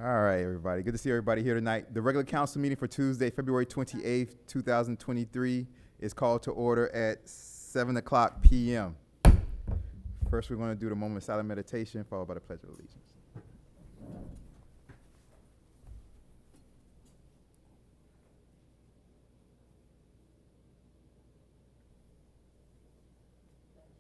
All right, everybody. Good to see everybody here tonight. The regular council meeting for Tuesday, February 28th, 2023 is called to order at 7 o'clock p.m. First, we're going to do the moment of silent meditation, followed by the Pledge of Allegiance.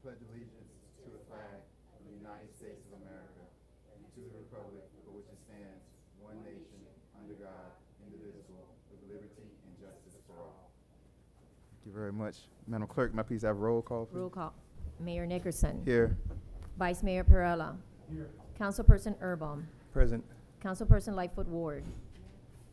Pledge allegiance to the flag of the United States of America and to the republic for which it stands, one nation, under God, indivisible, with liberty and justice for all. Thank you very much. Madam Clerk, may I please have roll call, please? Roll call. Mayor Nickerson. Here. Vice Mayor Perella. Here. Councilperson Erbaum. Present. Councilperson Lightfoot Ward.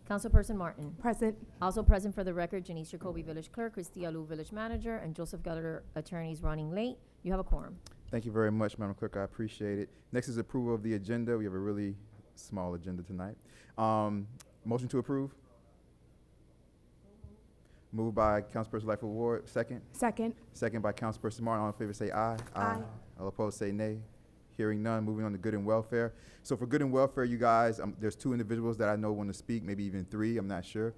Councilperson Martin. Present. Also present for the record, Janice Jacoby, Village Clerk, Christy Alou, Village Manager, and Joseph Geller, attorneys running late. You have a quorum. Thank you very much, Madam Clerk. I appreciate it. Next is approval of the agenda. We have a really small agenda tonight. Motion to approve? Moved by Councilperson Lightfoot Ward. Second? Second. Second by Councilperson Martin. All in favor say aye. Aye. All opposed say nay. Hearing none. Moving on to good and welfare. So for good and welfare, you guys, there's two individuals that I know want to speak, maybe even three, I'm not sure.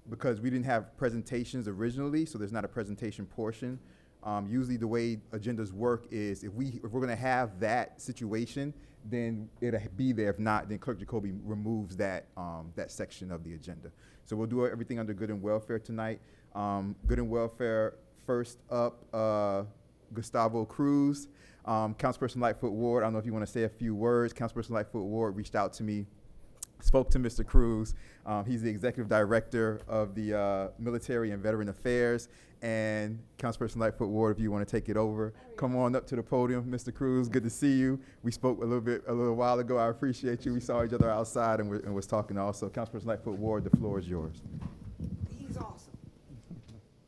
Because we didn't have presentations originally, so there's not a presentation portion. Usually the way agendas work is if we're going to have that situation, then it'll be there. If not, then Clerk Jacoby removes that section of the agenda. So we'll do everything under good and welfare tonight. Good and welfare, first up, Gustavo Cruz. Councilperson Lightfoot Ward, I don't know if you want to say a few words. Councilperson Lightfoot Ward reached out to me, spoke to Mr. Cruz. He's the executive director of the Military and Veteran Affairs. And Councilperson Lightfoot Ward, if you want to take it over, come on up to the podium. Mr. Cruz, good to see you. We spoke a little while ago. I appreciate you. We saw each other outside and was talking also. Councilperson Lightfoot Ward, the floor is yours. He's awesome.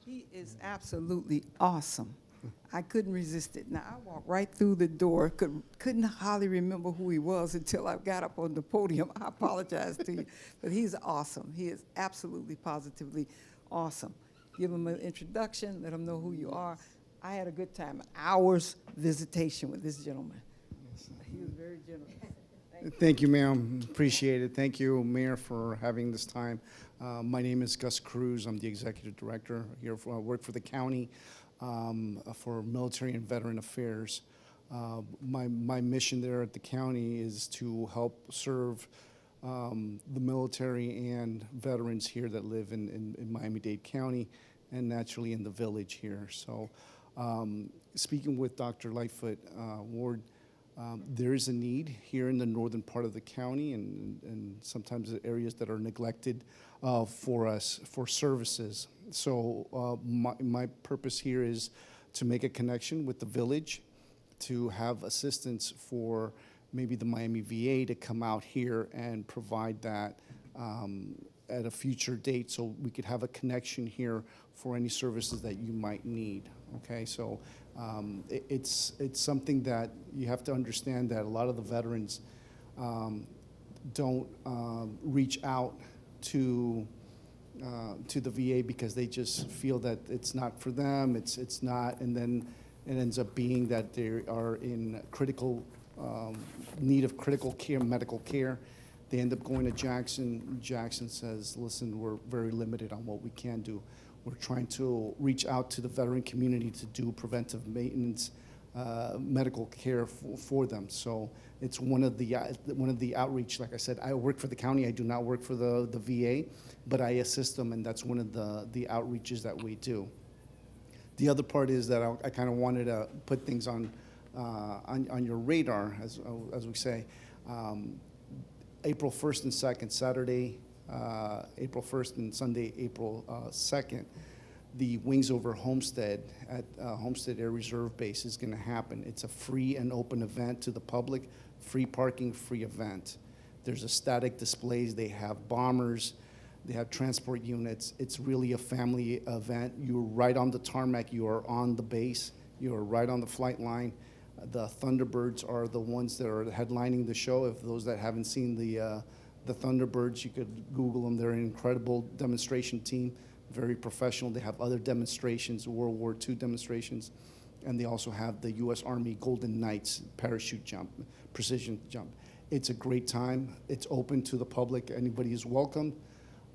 He is absolutely awesome. I couldn't resist it. Now, I walked right through the door, couldn't hardly remember who he was until I got up on the podium. I apologize to you, but he's awesome. He is absolutely, positively awesome. Give him an introduction, let him know who you are. I had a good time, an hour's visitation with this gentleman. He was very generous. Thank you, ma'am. Appreciate it. Thank you, Mayor, for having this time. My name is Gus Cruz. I'm the executive director here. I work for the county for Military and Veteran Affairs. My mission there at the county is to help serve the military and veterans here that live in Miami-Dade County and naturally in the village here. So speaking with Dr. Lightfoot Ward, there is a need here in the northern part of the county and sometimes the areas that are neglected for us for services. So my purpose here is to make a connection with the village, to have assistance for maybe the Miami VA to come out here and provide that at a future date so we could have a connection here for any services that you might need. Okay, so it's something that you have to understand that a lot of the veterans don't reach out to the VA because they just feel that it's not for them, it's not, and then it ends up being that they are in critical need of critical care, medical care. They end up going to Jackson. Jackson says, listen, we're very limited on what we can do. We're trying to reach out to the veteran community to do preventive maintenance, medical care for them. So it's one of the outreach. Like I said, I work for the county. I do not work for the VA, but I assist them, and that's one of the outreaches that we do. The other part is that I kind of wanted to put things on your radar, as we say. April 1st and 2nd, Saturday, April 1st and Sunday, April 2nd, the Wings Over Homestead at Homestead Air Reserve Base is going to happen. It's a free and open event to the public, free parking, free event. There's a static displays. They have bombers. They have transport units. It's really a family event. You're right on the tarmac. You are on the base. You are right on the flight line. The Thunderbirds are the ones that are headlining the show. If those that haven't seen the Thunderbirds, you could Google them. They're an incredible demonstration team, very professional. They have other demonstrations, World War II demonstrations, and they also have the U.S. Army Golden Knights parachute jump, precision jump. It's a great time. It's open to the public. Anybody is welcome.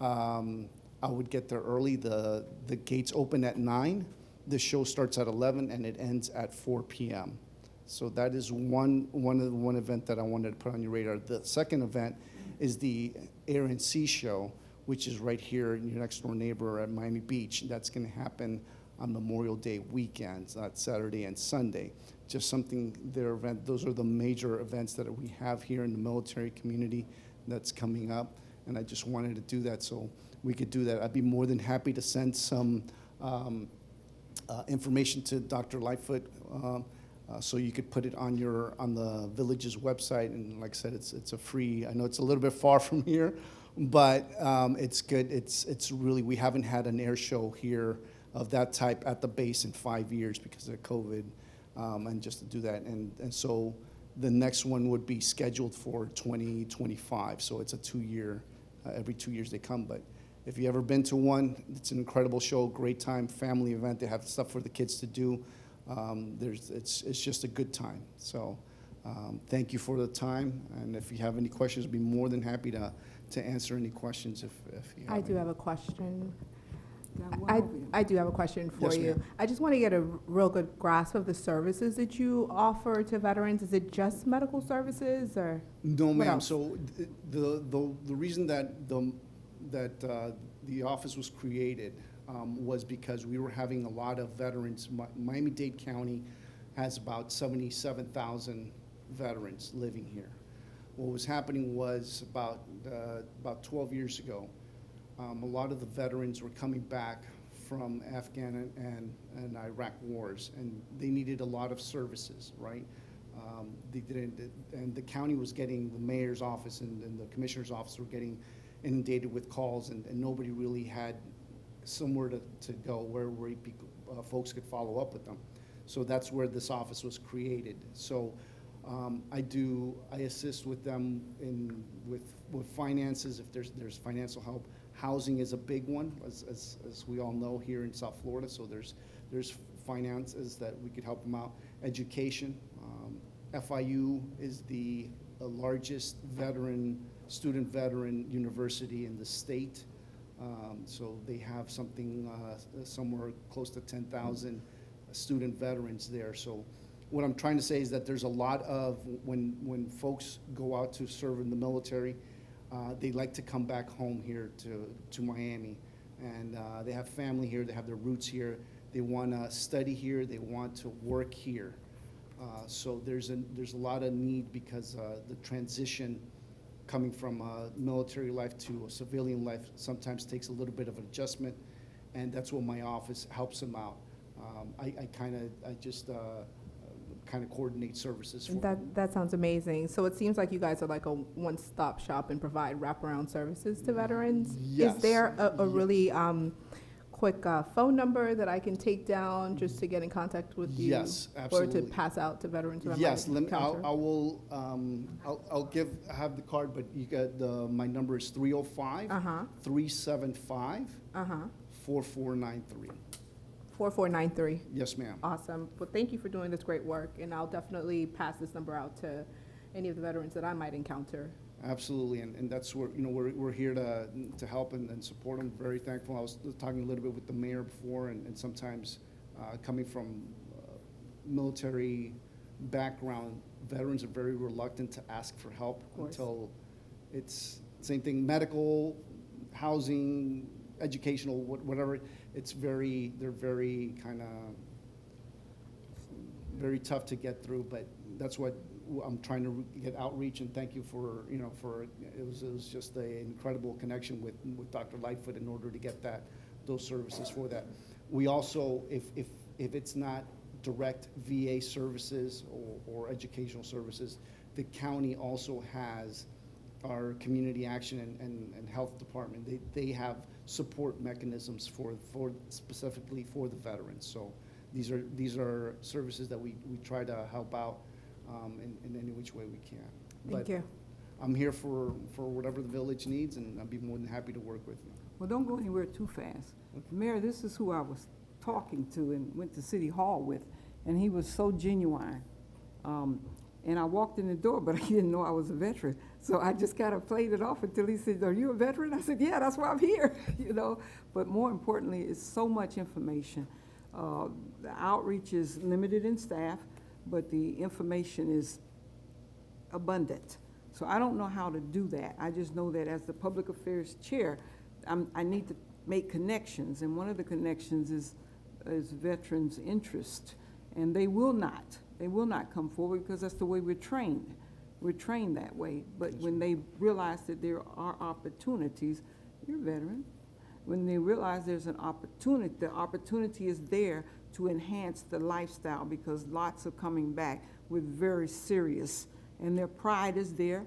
I would get there early. The gates open at 9. The show starts at 11 and it ends at 4 p.m. So that is one event that I wanted to put on your radar. The second event is the Air and Sea Show, which is right here in your next door neighbor at Miami Beach. That's going to happen on Memorial Day weekend, that's Saturday and Sunday. Just something, their event, those are the major events that we have here in the military community that's coming up. And I just wanted to do that so we could do that. I'd be more than happy to send some information to Dr. Lightfoot so you could put it on the village's website. And like I said, it's a free, I know it's a little bit far from here, but it's good. It's really, we haven't had an air show here of that type at the base in 5 years because of COVID, and just to do that. And so the next one would be scheduled for 2025. So it's a 2-year, every 2 years they come. But if you ever been to one, it's an incredible show, great time, family event. They have stuff for the kids to do. It's just a good time. So thank you for the time. And if you have any questions, I'd be more than happy to answer any questions if you have I do any. have a question. Got one over here. I do have a question for Yes, you. ma'am. I just want to get a real good grasp of the services that you offer to veterans. Is it just medical services or? No, What ma'am. else? So the reason that the office was created was because we were having a lot of veterans. Miami-Dade County has about 77,000 veterans living here. What was happening was about 12 years ago, a lot of the veterans were coming back from Afghan and Iraq wars, and they needed a lot of services, right? They didn't, and the county was getting, the mayor's office and the commissioner's office were getting inundated with calls, and nobody really had somewhere to go where folks could follow up with them. So that's where this office was created. So I assist with them with finances if there's financial help. Housing is a big one, as we all know here in South Florida. So there's finances that we could help them out. Education, FIU is the largest student veteran university in the state. So they have something somewhere close to 10,000 student veterans there. So what I'm trying to say is that there's a lot of, when folks go out to serve in the military, they like to come back home here to Miami. And they have family here, they have their roots here, they want to study here, they want to work here. So there's a lot of need because the transition coming from military life to a civilian life sometimes takes a little bit of an adjustment, and that's what my office helps them out. I just coordinate services for them. That sounds amazing. So it seems like you guys are like a one-stop shop and provide wraparound services to veterans. Yes. Is there a really quick phone number that I can take down just to get in contact with you? Yes, Or absolutely. to pass out to veterans? who I Yes, might encounter? I'll have the card, but you got my number is 305 Uh-huh, 375 uh-huh. 4493. 4493. Yes, ma'am. Awesome. Well, thank you for doing this great work, and I'll definitely pass this number out to any of the veterans that I might encounter. Absolutely, and that's where, we're here to help and support them. Very thankful. I was talking a little bit with the mayor before, and sometimes coming from military background, veterans are very reluctant to ask for help course. until it's same thing, medical, housing, educational, whatever. They're very very tough to get through, but that's what I'm trying to get outreach, and thank you for, it was just an incredible connection with Dr. Lightfoot in order to get those services for that. We also, if it's not direct VA services or educational services, the county also has our community action and health department. They have support mechanisms for specifically for the veterans. So these are services that we try to help out in any which way we can. Thank But you. I'm here for whatever the village needs, and I'd be more than happy to work with you. Well, don't go anywhere too fast. Mayor, this is who I was talking to and went to City Hall with, and he was so genuine. And I walked in the door, but he didn't know I was a veteran. So I just kind of played it off until he said, "Are you a veteran?" I said, "Yeah, that's why I'm here," you know. But more importantly, it's so much information. The outreach is limited in staff, but the information is abundant. So I don't know how to do that. I just know that as the public affairs chair, I need to make connections, and one of the connections is veterans' interest. And they will not come forward because that's the way we're trained. We're trained that way. But when they realize that there are opportunities, you're a veteran. When they realize there's an opportunity, the opportunity is there to enhance the lifestyle, because lots are coming back with very serious, and their pride is there.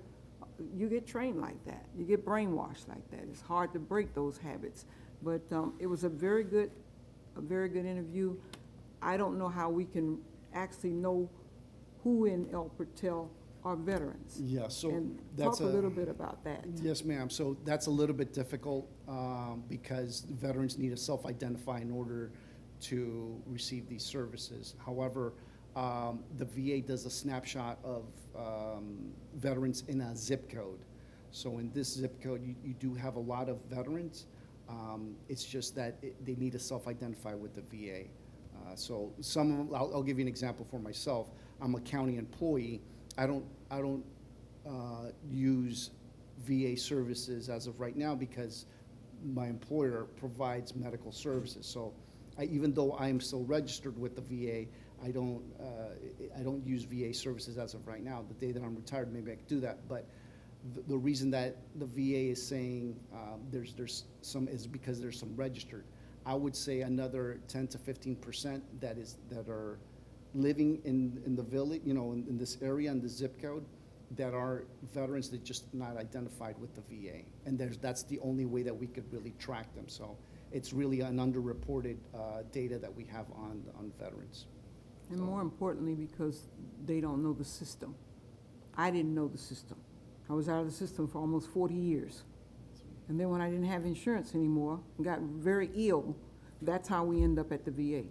You get trained like that. You get brainwashed like that. It's hard to break those habits. But it was a very good interview. I don't know how we can actually know who in El Portal are veterans. Yeah, so And that's talk a little bit about that. Yes, ma'am. So that's a little bit difficult because veterans need to self-identify in order to receive these services. However, the VA does a snapshot of veterans in a zip code. So in this zip code, you do have a lot of veterans. It's just that they need to self-identify with the VA. So I'll give you an example for myself. I'm a county employee. I don't use VA services as of right now because my employer provides medical services. So even though I am still registered with the VA, I don't use VA services as of right now. The day that I'm retired, maybe I could do that. But the reason that the VA is saying there's some is because there's some registered. I would say another 10 to 15% that are living in the village, in this area, in the zip code, that are veterans that just not identified with the VA. And that's the only way that we could really track them. So it's really an underreported data that we have on veterans. And more importantly, because they don't know the system. I didn't know the system. I was out of the system for almost 40 years. And then when I didn't have insurance anymore, got very ill, that's how we end up at the VA.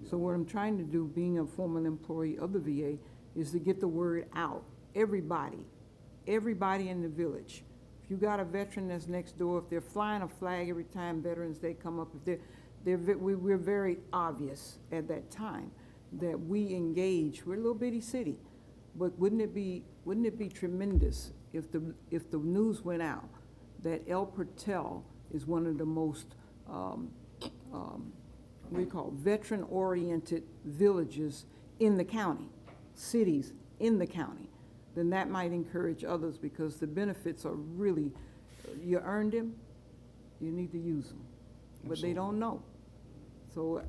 So what I'm trying to do, being a former employee of the VA, is to get the word out. Everybody in the village. If you got a veteran that's next door, if they're flying a flag every time Veterans Day come up, if we're very obvious at that time that we engage. We're a little bitty city, but wouldn't it be tremendous if the news went out that El Portal is one of the most veteran-oriented villages in the county, cities in the county? Then that might encourage others, because the benefits are really, you earned them, you need to use them. But they don't know. So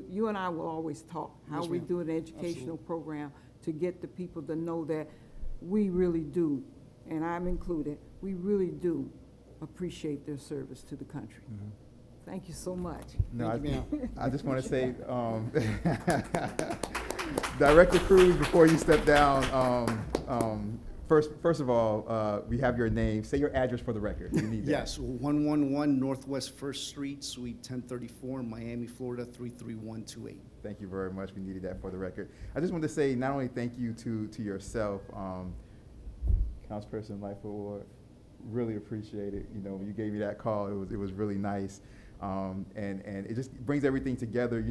you and I will always talk, how Yes, we ma'am. do an educational program to get the people to know that we really do, and I'm included, we really do appreciate their service to the country. Thank you so much. No, Thank you, I just want to say, Director Cruz, before you step down, first of all, we have your name. Say your address for the record. We need that. Yes, 111 Northwest 1st Street, Suite 1034, Miami, Florida 33128. Thank you very much. We needed that for the record. I just wanted to say not only thank you to yourself, Councilperson Lightfoot Ward, really appreciate it. When you gave me that call, it was really nice. And it just brings everything together.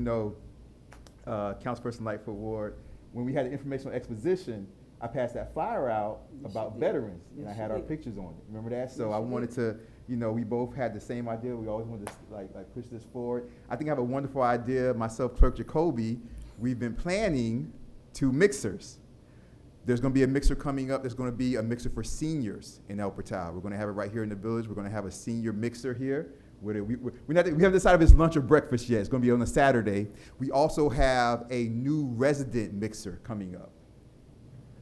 Councilperson Lightfoot Ward, when we had the informational exposition, I passed that flyer out about veterans, and I had our pictures on it. Remember that? So I wanted to, we both had the same idea. We always wanted to like push this forward. I think I have a wonderful idea. Myself, Clerk Jacoby, we've been planning 2 mixers. There's going to be a mixer coming up. There's going to be a mixer for seniors in El Portal. We're going to have it right here in the village. We're going to have a senior mixer here. We haven't decided if it's lunch or breakfast yet. It's going to be on a Saturday. We also have a new resident mixer coming up.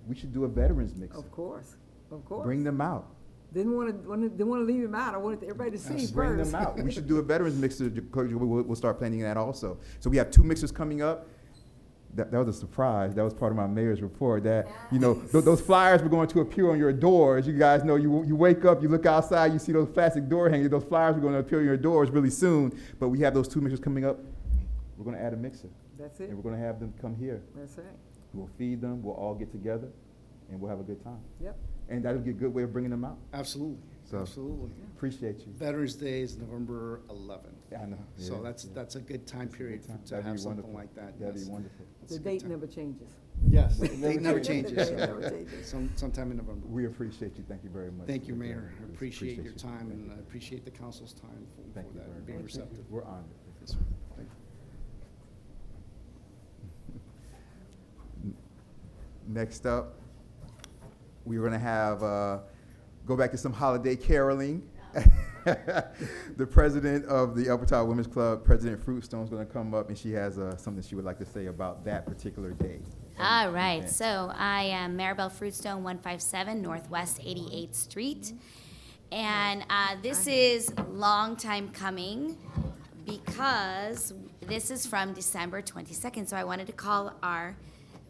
We should do a veterans mixer. Of course. Bring them out. Didn't want to leave him out. I wanted everybody to see Bring first. them out. We should do a veterans mixer. We'll start planning that also. So we have 2 mixers coming up. That was a surprise. That was part of my mayor's report. That those flyers were going to appear on your doors. You guys know, you wake up, you look outside, you see those plastic door hangers. Those flyers are going to appear on your doors really soon. But we have those 2 mixers coming up. We're going to add a mixer, That's it. and we're going to have them come here. That's right. We'll feed them. We'll all get together. and we'll have a good time. Yep. And that'll be a good way of bringing them out. Absolutely, So- absolutely. Appreciate you. Veterans Day is November 11th. Yeah, I know. So Yeah, that's, yeah. that's a good time period Good time. to That'd be have something wonderful. like that. That'd yes. be wonderful. It's The a good date time. never changes. Yes, the It date never never changes. changes. It never changes. Sometime in November. We appreciate you. Thank you very much. Thank you, for Mayor. joining I us. appreciate your you. time, Thank and you. I appreciate the council's time for Thank you that, very and being much. receptive. We're honored. Yes, sir. Thank you. Next up, we're going to have, go back to some holiday caroling. The president of the Upper Tower Women's Club, President Fruitstone, is going to come up, and she has something she would like to say about that particular day. All right, event. so I am Maribel Fruitstone, 157 Northwest 88th Street. And this is long time coming because this is from December 22nd. So I wanted to call our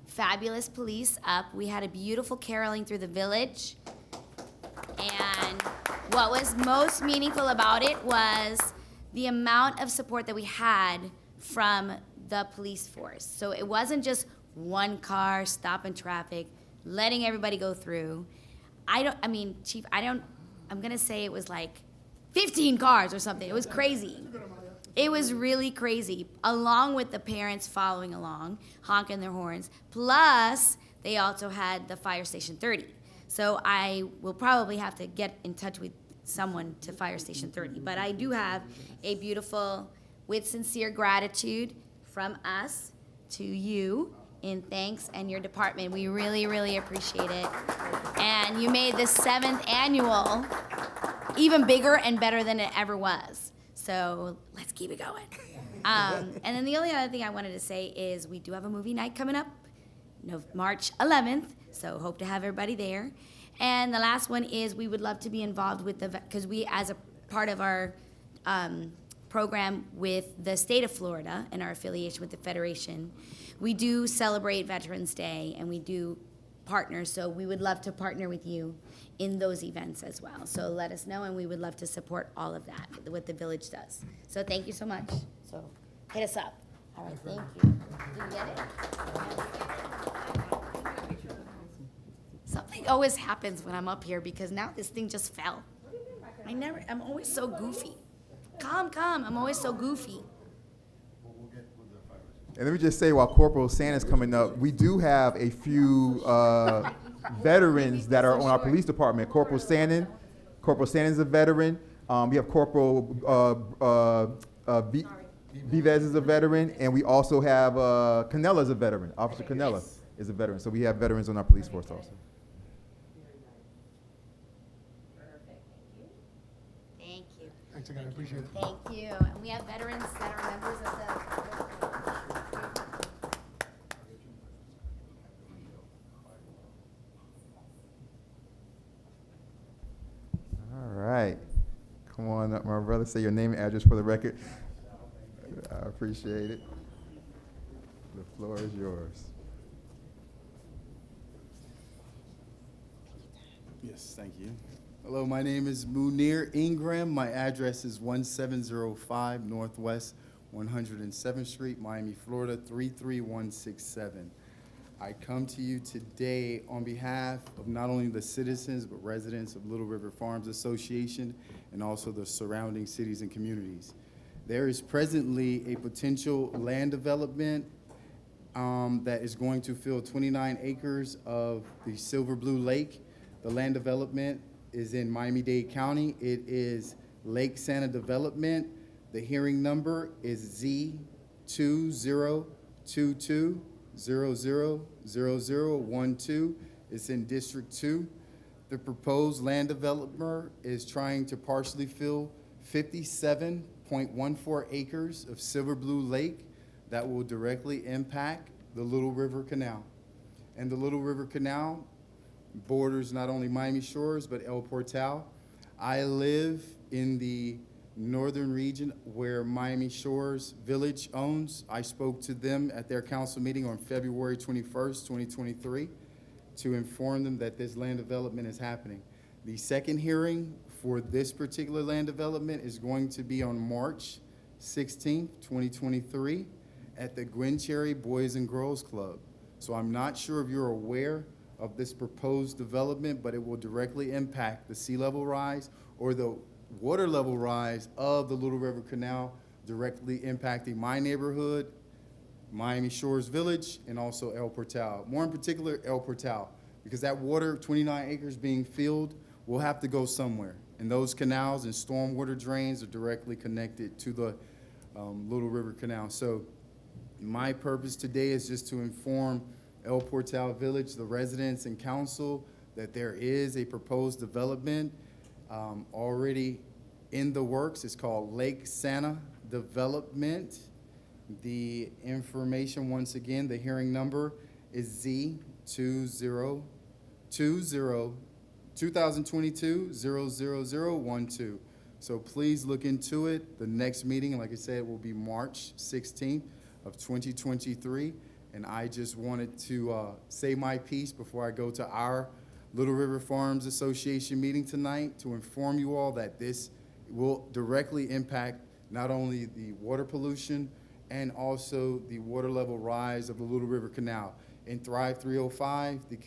fabulous police up. We had a beautiful caroling through the village. And what was most meaningful about it was the amount of support that we had from the police force. So it wasn't just one car stopping traffic, letting everybody go through. Chief, I'm gonna say it was like 15 cars or something. It was crazy. It was really crazy, along with the parents following along, honking their horns. Plus, they also had the Fire Station 30. So I will probably have to get in touch with someone to Fire Station 30. But I do have a beautiful, with sincere gratitude from us to you in thanks and your department. We really, really appreciate it. And you made the 7th annual even bigger and better than it ever was. So let's keep it going. And then the only other thing I wanted to say is we do have a movie night coming up, March 11th. So hope to have everybody there. And the last one is we would love to be involved with because we, as a part of our program with the state of Florida and our affiliation with the Federation, we do celebrate Veterans Day and we do partner. So we would love to partner with you in those events as well. So let us know, and we would love to support all of that, what the village does. So thank you so much. So hit us up. All right, thank you. Did you get it? Something always happens when I'm up here because now this thing just fell. I'm always so goofy. Calm, I'm always so goofy. And let me just say, while Corporal Santa's coming up, we do have a few veterans that are on our police department. Corporal Sandin is a veteran. We have Corporal Vives is a veteran, and we also have Canella is a veteran. Officer Canella is a veteran. So we have veterans on our police force also. Thank you. Thanks again, I appreciate it. Thank you. And we have veterans that are members of the. All right. Come on up, my brother. Say your name and address for the record. I appreciate it. The floor is yours. Yes, thank you. Hello, my name is Munir Ingram. My address is 1705 Northwest 107th Street, Miami, Florida, 33167. I come to you today on behalf of not only the citizens, but residents of Little River Farms Association and also the surrounding cities and communities. There is presently a potential land development that is going to fill 29 acres of the Silver Blue Lake. The land development is in Miami-Dade County. It is Lake Santa Development. The hearing number is Z2022000012. It's in District 2. The proposed land developer is trying to partially fill 57.14 acres of Silver Blue Lake that will directly impact the Little River Canal. And the Little River Canal borders not only Miami Shores, but El Portal. I live in the northern region where Miami Shores Village owns. I spoke to them at their council meeting on February 21st, 2023, to inform them that this land development is happening. The second hearing for this particular land development is going to be on March 16th, 2023, at the Gwen Cherry Boys and Girls Club. So I'm not sure if you're aware of this proposed development, but it will directly impact the sea level rise or the water level rise of the Little River Canal, directly impacting my neighborhood, Miami Shores Village, and also El Portal. More in particular, El Portal, because that water, 29 acres being filled, will have to go somewhere. And those canals and stormwater drains are directly connected to the Little River Canal. So my purpose today is just to inform El Portal Village, the residents and council, that there is a proposed development already in the works. It's called Lake Santa Development. The information, once again, the hearing number is Z2022-0012. So please look into it. The next meeting, like I said, will be March 16th of 2023. And I just wanted to say my piece before I go to our Little River Farms Association meeting tonight to inform you all that this will directly impact not only the water pollution and also the water level rise of the Little River Canal. In Thrive 305, the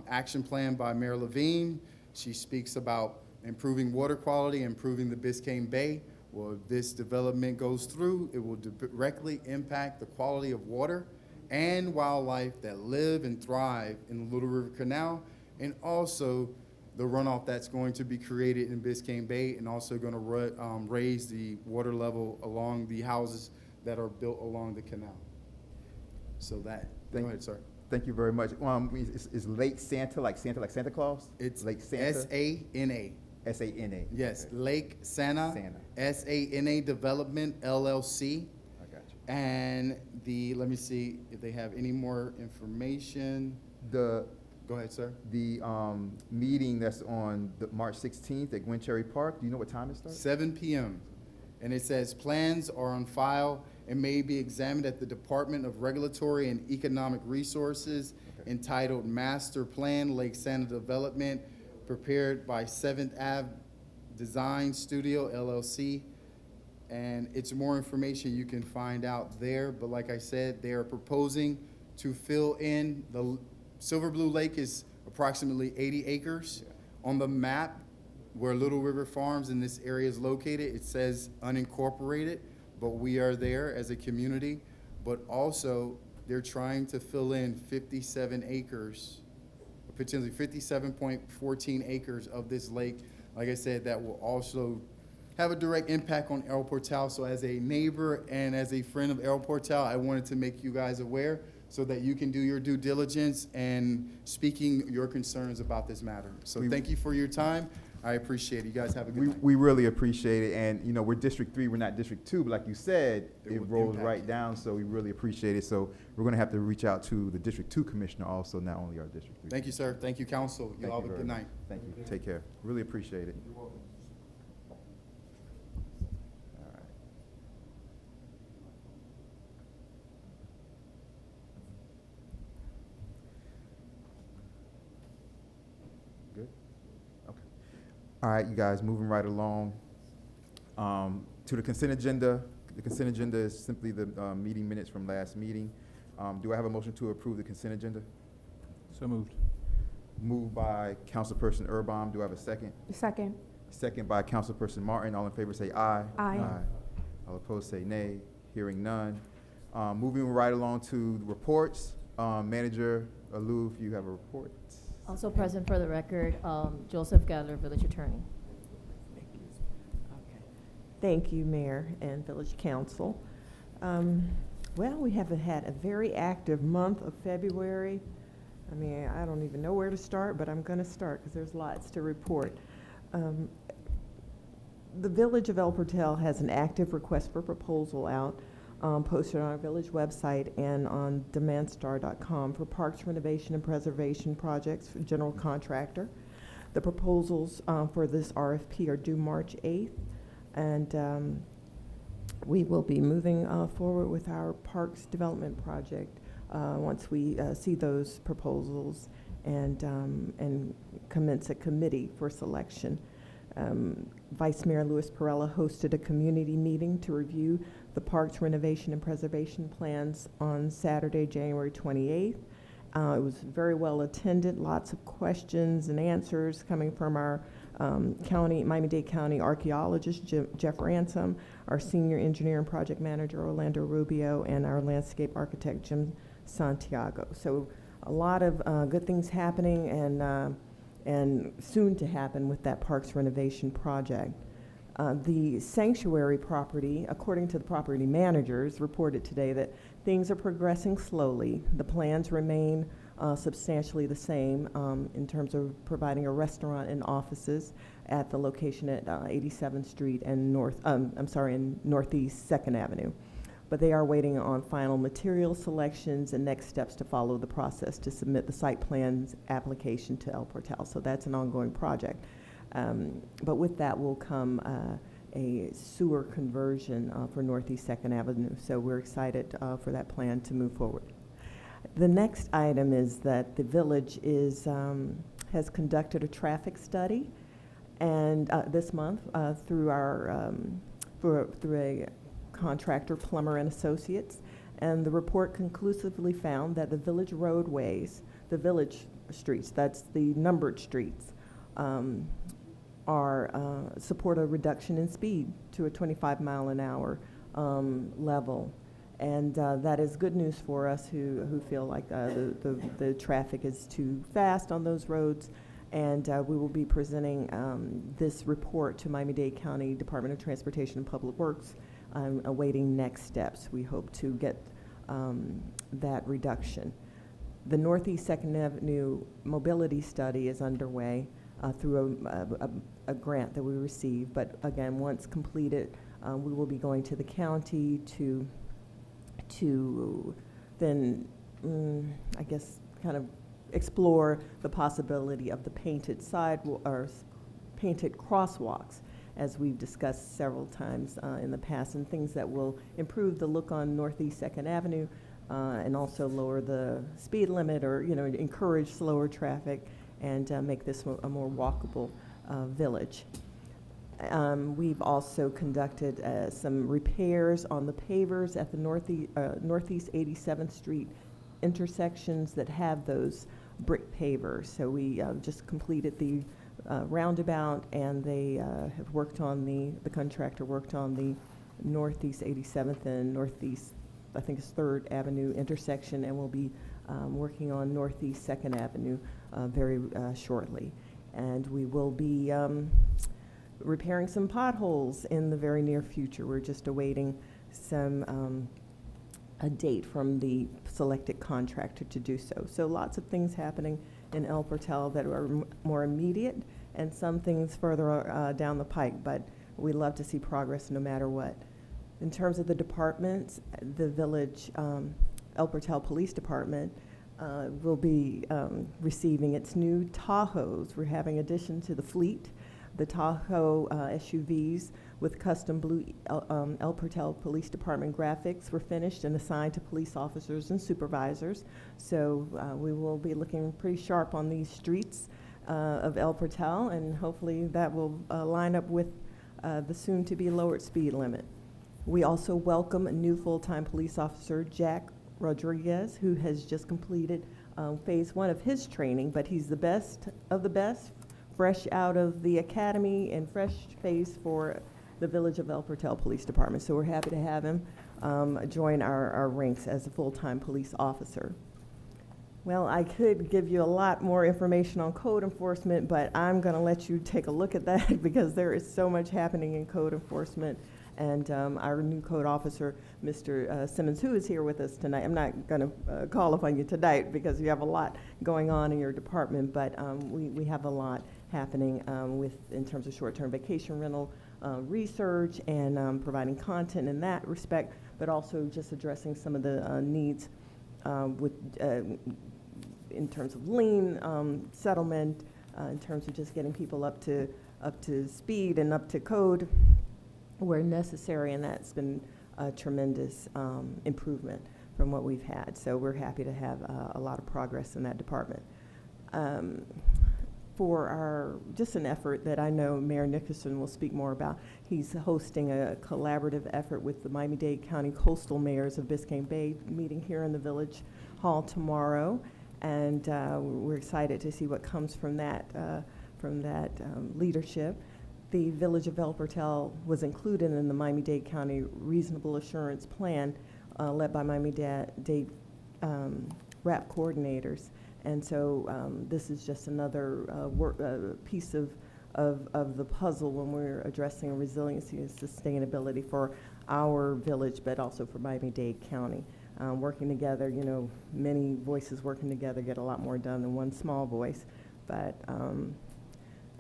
action plan by Mayor Levine, she speaks about improving water quality, improving the Biscayne Bay. Well, if this development goes through, it will directly impact the quality of water and wildlife that live and thrive in the Little River Canal, and also the runoff that's going to be created in Biscayne Bay, and also going to raise the water level along the houses that are built along the canal. So that, go ahead, sir. Thank you very much. Is Lake Santa like Santa Claus? It's Lake Santa? S-A-N-A. S-A-N-A. Yes, Lake Santa. Santa. S-A-N-A Development, LLC. I got you. And let me see if they have any more information. The Go ahead, sir. meeting that's on March 16th at Gwen Cherry Park, do you know what time it starts? 7 p.m. And it says plans are on file and may be examined at the Department of Regulatory and Economic Resources, entitled Master Plan Lake Santa Development, prepared by 7th Ave Design Studio, LLC. And it's more information you can find out there. But like I said, they are proposing to fill in the Silver Blue Lake is approximately 80 acres. On the map where Little River Farms in this area is located, it says unincorporated, but we are there as a community. But also, they're trying to fill in 57 acres, potentially 57.14 acres of this lake. Like I said, that will also have a direct impact on El Portal. So as a neighbor and as a friend of El Portal, I wanted to make you guys aware so that you can do your due diligence and speaking your concerns about this matter. So thank you for your time. I appreciate it. You guys have a good night. We really appreciate it, and you know, we're District 3, we're not District 2, but like you said, it will rolls impact. right down, so we really appreciate it. So we're gonna have to reach out to the District 2 Commissioner also, not only our District 3. Thank you, sir. Thank you, council. You Thank all have a very good much. night. Thank you. Take care. Really appreciate it. All right. Good? Okay. All right, you guys, moving right along to the consent agenda. The consent agenda is simply the meeting minutes from last meeting. Do I have a motion to approve the consent agenda? So moved. Moved by Councilperson Urban. Do I have a second? Second. Second by Councilperson Martin. All in favor say aye. Aye. All opposed say nay. Hearing none. Moving right along to the reports. Manager Alou, if you have a report. Also present for the record, Joseph Geller, Village Attorney. Thank you, Mayor and Village Council. Well, we have had a very active month of February. I mean, I don't even know where to start, but I'm going to start because there's lots to report. The Village of El Portal has an active request for proposal out, posted on our village website and on demandstar.com for parks renovation and preservation projects for general contractor. The proposals for this RFP are due March 8th. And we will be moving forward with our parks development project once we see those proposals and commence a committee for selection. Vice Mayor Luis Perella hosted a community meeting to review the parks renovation and preservation plans on Saturday, January 28th. It was very well attended, lots of questions and answers coming from our Miami-Dade County archaeologist, Jeff Ransom, our senior engineer and project manager, Orlando Rubio, and our landscape architect, Jim Santiago. So a lot of good things happening and soon to happen with that parks renovation project. The sanctuary property, according to the property managers, reported today that things are progressing slowly. The plans remain substantially the same in terms of providing a restaurant and offices at the location at 87th Street and Northeast 2nd Avenue. But they are waiting on final material selections and next steps to follow the process to submit the site plans application to El Portal. So that's an ongoing project. But with that will come a sewer conversion for Northeast 2nd Avenue. So we're excited for that plan to move forward. The next item is that the village has conducted a traffic study, and this month through a contractor, Plummer and Associates, and the report conclusively found that the village roadways, the village streets, that's the numbered streets, support a reduction in speed to a 25-mile-an-hour level. And that is good news for us who feel like the traffic is too fast on those roads. And we will be presenting this report to Miami-Dade County Department of Transportation and Public Works, awaiting next steps. We hope to get that reduction. The Northeast 2nd Avenue mobility study is underway through a grant that we received. But again, once completed, we will be going to the county to then, I guess, kind of explore the possibility of the painted painted crosswalks, as we've discussed several times in the past, and things that will improve the look on Northeast 2nd Avenue and also lower the speed limit or, encourage slower traffic and make this a more walkable village. We've also conducted some repairs on the pavers at the Northeast 87th Street intersections that have those brick pavers. So we just completed the roundabout, and they have worked on the contractor worked on the Northeast 87th and Northeast, I think it's 3rd Avenue intersection, and we'll be working on Northeast 2nd Avenue very shortly. And we will be repairing some potholes in the very near future. We're just awaiting a date from the selected contractor to do so. So lots of things happening in El Portal that are more immediate, and some things further down the pike, but we love to see progress no matter what. In terms of the departments, the village, El Portal Police Department will be receiving its new Tahoes. We're having addition to the fleet. The Tahoe SUVs with custom blue El Portal Police Department graphics were finished and assigned to police officers and supervisors. So we will be looking pretty sharp on these streets of El Portal, and hopefully that will line up with the soon-to-be lowered speed limit. We also welcome a new full-time police officer, Jack Rodriguez, who has just completed phase 1 of his training, but he's the best of the best, fresh out of the academy and fresh face for the Village of El Portal Police Department. So we're happy to have him join our ranks as a full-time police officer. Well, I could give you a lot more information on code enforcement, but I'm going to let you take a look at that because there is so much happening in code enforcement. And our new code officer, Mr. Simmons, who is here with us tonight. I'm not going to call upon you tonight because you have a lot going on in your department, but we have a lot happening in terms of short-term vacation rental research and providing content in that respect, but also just addressing some of the needs in terms of lien settlement, in terms of just getting people up to speed and up to code where necessary, and that's been a tremendous improvement from what we've had. So we're happy to have a lot of progress in that department. For just an effort that I know Mayor Nickerson will speak more about, he's hosting a collaborative effort with the Miami-Dade County Coastal Mayors of Biscayne Bay, meeting here in the Village Hall tomorrow. and we're excited to see what comes from that leadership. The Village of El Portal was included in the Miami-Dade County Reasonable Assurance Plan led by Miami-Dade RAP coordinators. And so this is just another piece of the puzzle when we're addressing resiliency and sustainability for our village, but also for Miami-Dade County. Working together, you know, many voices working together get a lot more done than one small voice. But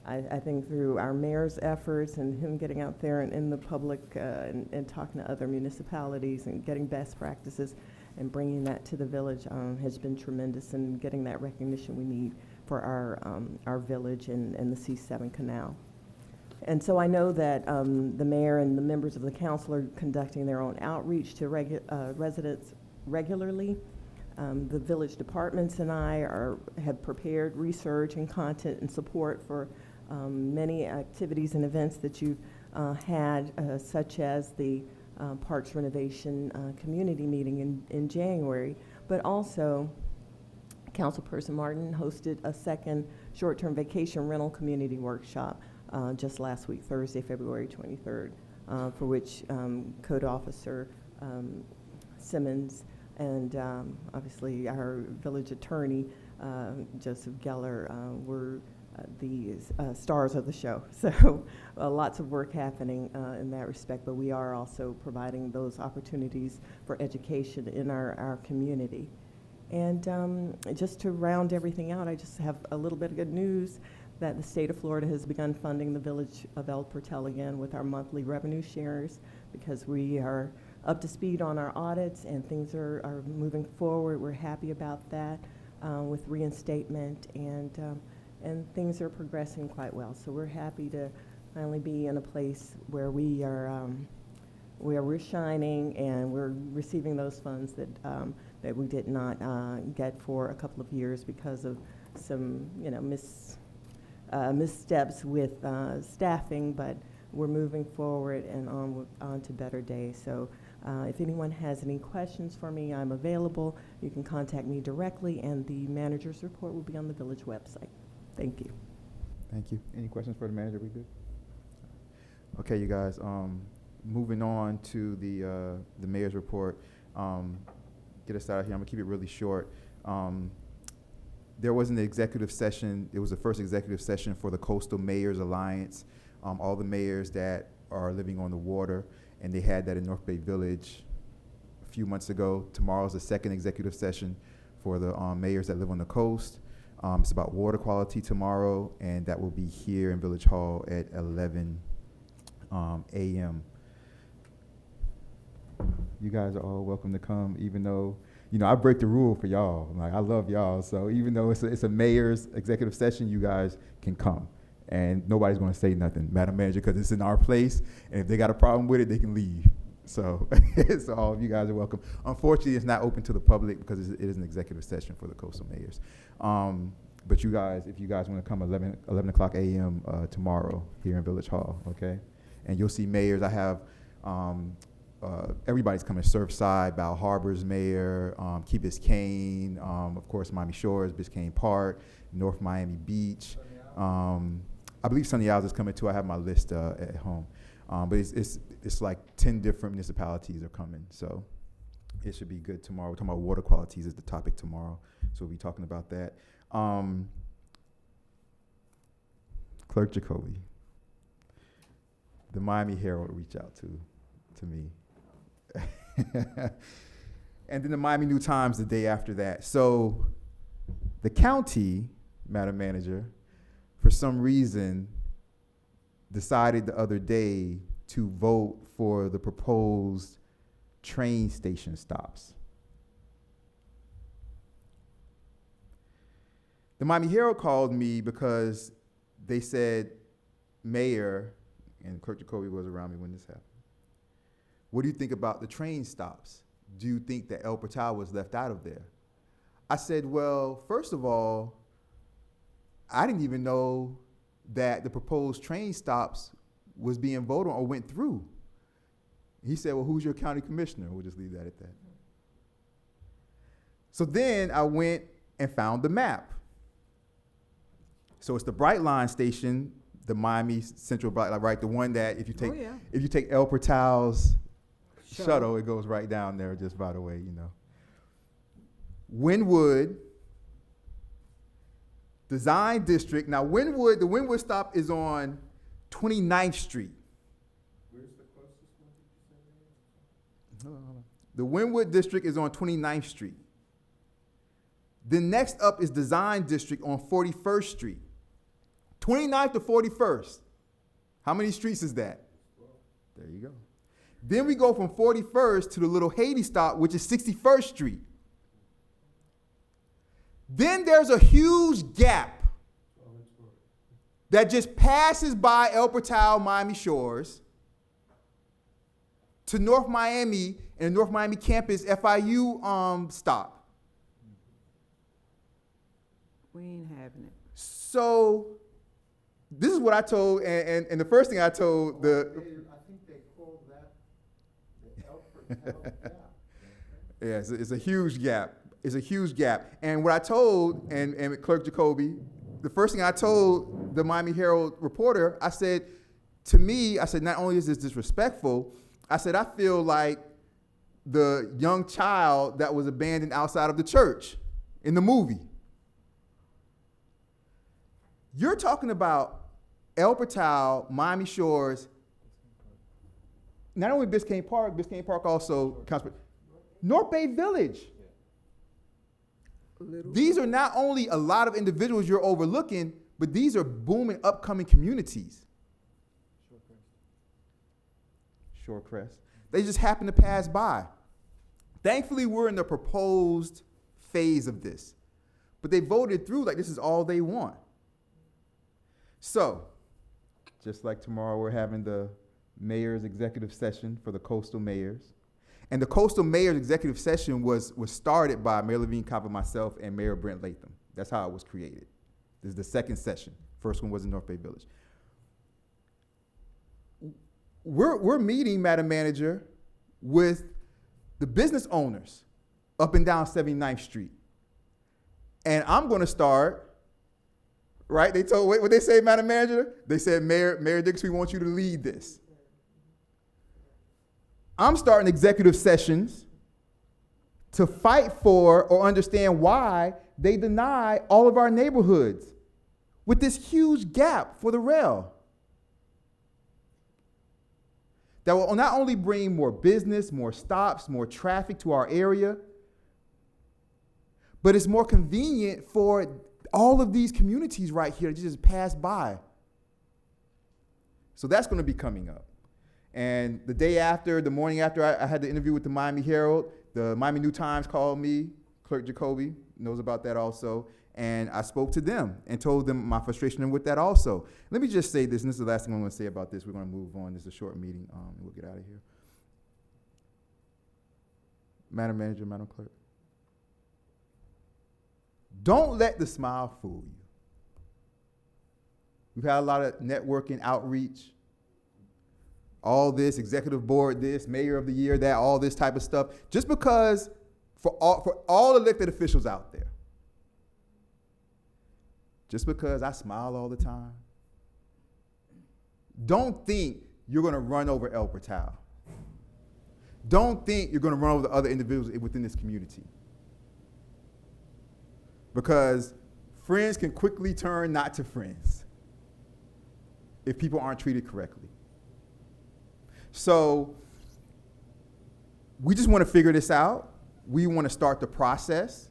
I think through our mayor's efforts and him getting out there and in the public and talking to other municipalities and getting best practices and bringing that to the village has been tremendous, and getting that recognition we need for our village and the C7 Canal. And so I know that the mayor and the members of the council are conducting their own outreach to residents regularly. The village departments and I have prepared research and content and support for many activities and events that you've had, such as the Parks Renovation Community Meeting in January, but also Councilperson Martin hosted a second short-term vacation rental community workshop just last week, Thursday, February 23rd, for which Code Officer Simmons and obviously our village attorney, Joseph Geller, were the stars of the show. So lots of work happening in that respect, but we are also providing those opportunities for education in our community. And just to round everything out, I just have a little bit of good news that the state of Florida has begun funding the Village of El Portal again with our monthly revenue shares, because we are up to speed on our audits and things are moving forward. We're happy about that with reinstatement, and things are progressing quite well. So we're happy to finally be in a place where we're shining and we're receiving those funds that we did not get for a couple of years because of some, you know, missteps with staffing, but we're moving forward and on to better days. So if anyone has any questions for me, I'm available. You can contact me directly, and the manager's report will be on the village website. Thank you. Thank you. Any questions for the manager? We good? Okay, you guys. Moving on to the mayor's report. Get us started here. I'm gonna keep it really short. There was an executive session. It was the first executive session for the Coastal Mayors Alliance. All the mayors that are living on the water, and they had that in North Bay Village a few months ago. Tomorrow's the second executive session for the mayors that live on the coast. It's about water quality tomorrow, and that will be here in Village Hall at 11 a.m. You guys are all welcome to come, even though, you know, I break the rule for y'all. Like, I love y'all, so even though it's a mayor's executive session, you guys can come. And nobody's going to say nothing, Madam Manager, because it's in our place, and if they got a problem with it, they can leave. So, so all of you guys are welcome. Unfortunately, it's not open to the public because it is an executive session for the coastal mayors. But you guys, if you guys want to come 11 o'clock a.m. Tomorrow here in Village Hall, okay? And you'll see mayors. I have everybody's coming. Surfside, Bal Harbor's mayor, Key Biscayne, of course, Miami Shores, Biscayne Park, North Miami Beach. I believe Sunny Isles is coming too. I have my list at home. But it's like 10 different municipalities are coming, so it should be good tomorrow. We're talking about water qualities is the topic tomorrow, so we'll be talking about that. Clerk Jacoby, the Miami Herald reached out to me. And then the Miami New Times the day after that. So the county, Madam Manager, for some reason, decided the other day to vote for the proposed train station stops. The Miami Herald called me because they said, Mayor, and Clerk Jacoby was around me when this happened, what do you think about the train stops? Do you think that El Portal was left out of there? I said, well, first of all, I didn't even know that the proposed train stops was being voted on or went through. He said, well, who's your county commissioner? We'll just leave that at that. So then I went and found the map. So it's the Brightline station, the Miami Central Brightline, right? The one that if you take Oh, yeah. if you take El Portal's Shuttle. shuttle, it goes right down there. Just by the way, you know. Wynwood Design District. Now, Wynwood, the Wynwood stop is on 29th Street. Where's the closest one? Hold on. The Wynwood District is on 29th Street. Then next up is Design District on 41st Street. 29th to 41st. How many streets is that? There you go. Then we go from 41st to the little Haiti stop, which is 61st Street. Then there's a huge gap that just passes by El Portal, Miami Shores, to North Miami and the North Miami campus FIU stop. We ain't having it. So this is what I told, and the first thing I told the. I think they call that the El Portal gap. Yeah, it's a huge gap. It's a huge gap. And what I told, and Clerk Jacoby, the first thing I told the Miami Herald reporter, I said, to me, I said, not only is this disrespectful, I said, I feel like the young child that was abandoned outside of the church in the movie. You're talking about El Portal, Miami Shores, not only Biscayne Park also counts, North Bay Village. These are not only a lot of individuals you're overlooking, but these are booming, upcoming communities. Shorecrest. They just happen to pass by. Thankfully, we're in the proposed phase of this. But they voted through like this is all they want. So, just like tomorrow, we're having the mayor's executive session for the coastal mayors. And the coastal mayor's executive session was started by Mayor Levine Cava, myself, and Mayor Brent Latham. That's how it was created. This is the second session. First one was in North Bay Village. We're meeting, Madam Manager, with the business owners up and down 79th Street. And I'm going to start, right? They told, what they say, Madam Manager? They said, Mayor Dix, we want you to lead this. I'm starting executive sessions to fight for or understand why they deny all of our neighborhoods with this huge gap for the rail. That will not only bring more business, more stops, more traffic to our area, but it's more convenient for all of these communities right here to just pass by. So that's going to be coming up. And the day after, the morning after I had the interview with the Miami Herald, the Miami New Times called me. Clerk Jacoby knows about that also. And I spoke to them and told them my frustration with that also. Let me just say this, and this is the last thing I'm going to say about this. We're going to move on. This is a short meeting. We'll get out of here. Madam Manager, Madam Clerk. Don't let the smile fool you. We've had a lot of networking, outreach, all this, executive board this, mayor of the year that, all this type of stuff, just because for all elected officials out there, just because I smile all the time, don't think you're going to run over El Portal. Don't think you're going to run over the other individuals within this community. Because friends can quickly turn not to friends if people aren't treated correctly. So we just want to figure this out. We want to start the process.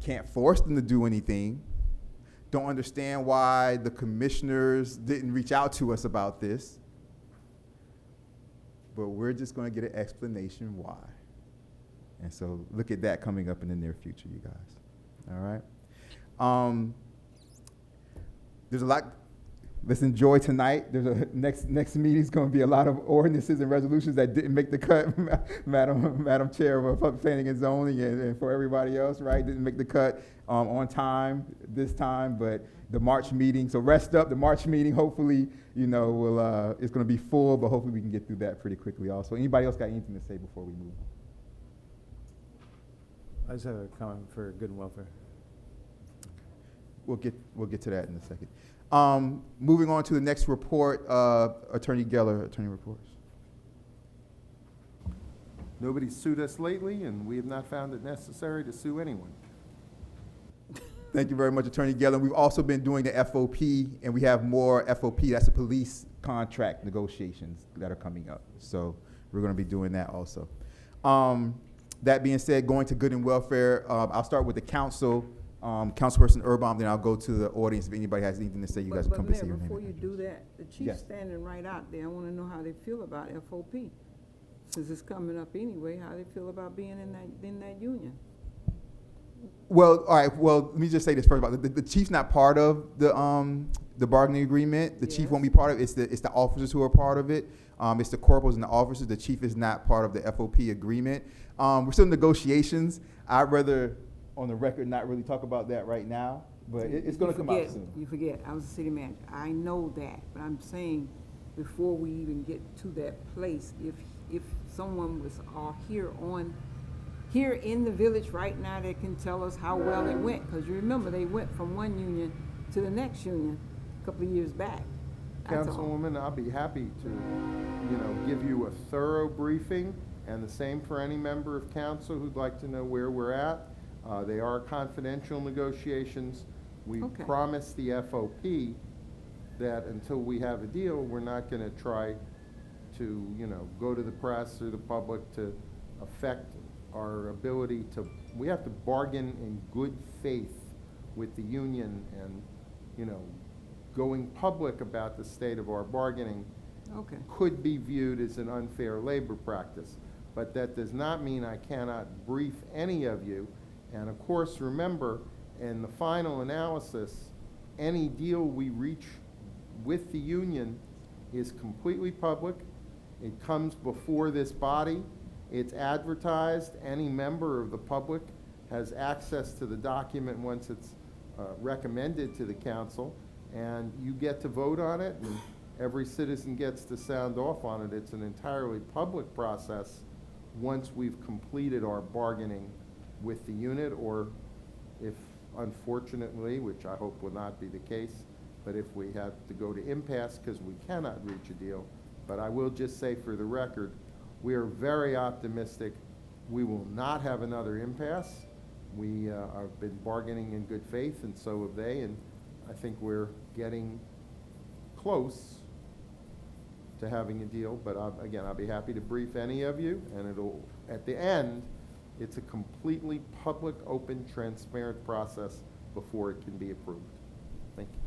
Can't force them to do anything. Don't understand why the commissioners didn't reach out to us about this. But we're just going to get an explanation why. And so look at that coming up in the near future, you guys. All right? There's a lot. Let's enjoy tonight. There's a next meeting's going to be a lot of ordinances and resolutions that didn't make the cut, Madam Chair of Public Planning and Zoning, and for everybody else, right? Didn't make the cut on time this time, but the March meeting. So rest up. The March meeting, hopefully, will it's going to be full, but hopefully we can get through that pretty quickly. Also, anybody else got anything to say before we move? I just have a comment for good and welfare. we'll get to that in a second. Moving on to the next report, Attorney Geller, attorney reports. Nobody's sued us lately, and we have not found it necessary to sue anyone. Thank you very much, Attorney Geller. We've also been doing the FOP, and we have more FOP, that's the police contract negotiations that are coming up. So we're going to be doing that also. That being said, going to good and welfare, I'll start with the council, Councilperson Urbom, then I'll go to the audience. If anybody has anything to say, you guys will come and say your name. Before you do that, the chief's Yes. standing right out there. I want to know how they feel about FOP. Since it's coming up anyway, how they feel about being in that union. Well, all right. Well, let me just say this first about the chief's not part of the bargaining agreement. The chief Yes. won't be part of it. It's the officers who are part of it. It's the corporals and the officers. The chief is not part of the FOP agreement. We're still in negotiations. I'd rather, on the record, not really talk about that right now. But it's going to come out soon. You forget, I was a city manager. I know that, but I'm saying before we even get to that place, if someone was here in the village right now that can tell us how well it went, because you remember they went from one union to the next union a couple of years back. That's all. Councilwoman, I'll be happy to, give you a thorough briefing, and the same for any member of council who'd like to know where we're at. They are confidential negotiations. We Okay. promised the FOP that until we have a deal, we're not gonna try to, go to the press or the public to affect our ability to, we have to bargain in good faith with the union, and, going public about the state of our bargaining Okay. could be viewed as an unfair labor practice. But that does not mean I cannot brief any of you. And of course, remember, in the final analysis, any deal we reach with the union is completely public. It comes before this body. It's advertised. Any member of the public has access to the document once it's recommended to the council, and you get to vote on it, and every citizen gets to sound off on it. It's an entirely public process once we've completed our bargaining with the unit, or if unfortunately, which I hope will not be the case, but if we have to go to impasse because we cannot reach a deal. But I will just say for the record, we are very optimistic we will not have another impasse. We have been bargaining in good faith, and so have they, and I think we're getting close to having a deal. But again, I'll be happy to brief any of you, and it'll, at the end, it's a completely public, open, transparent process before it can be approved. Thank you.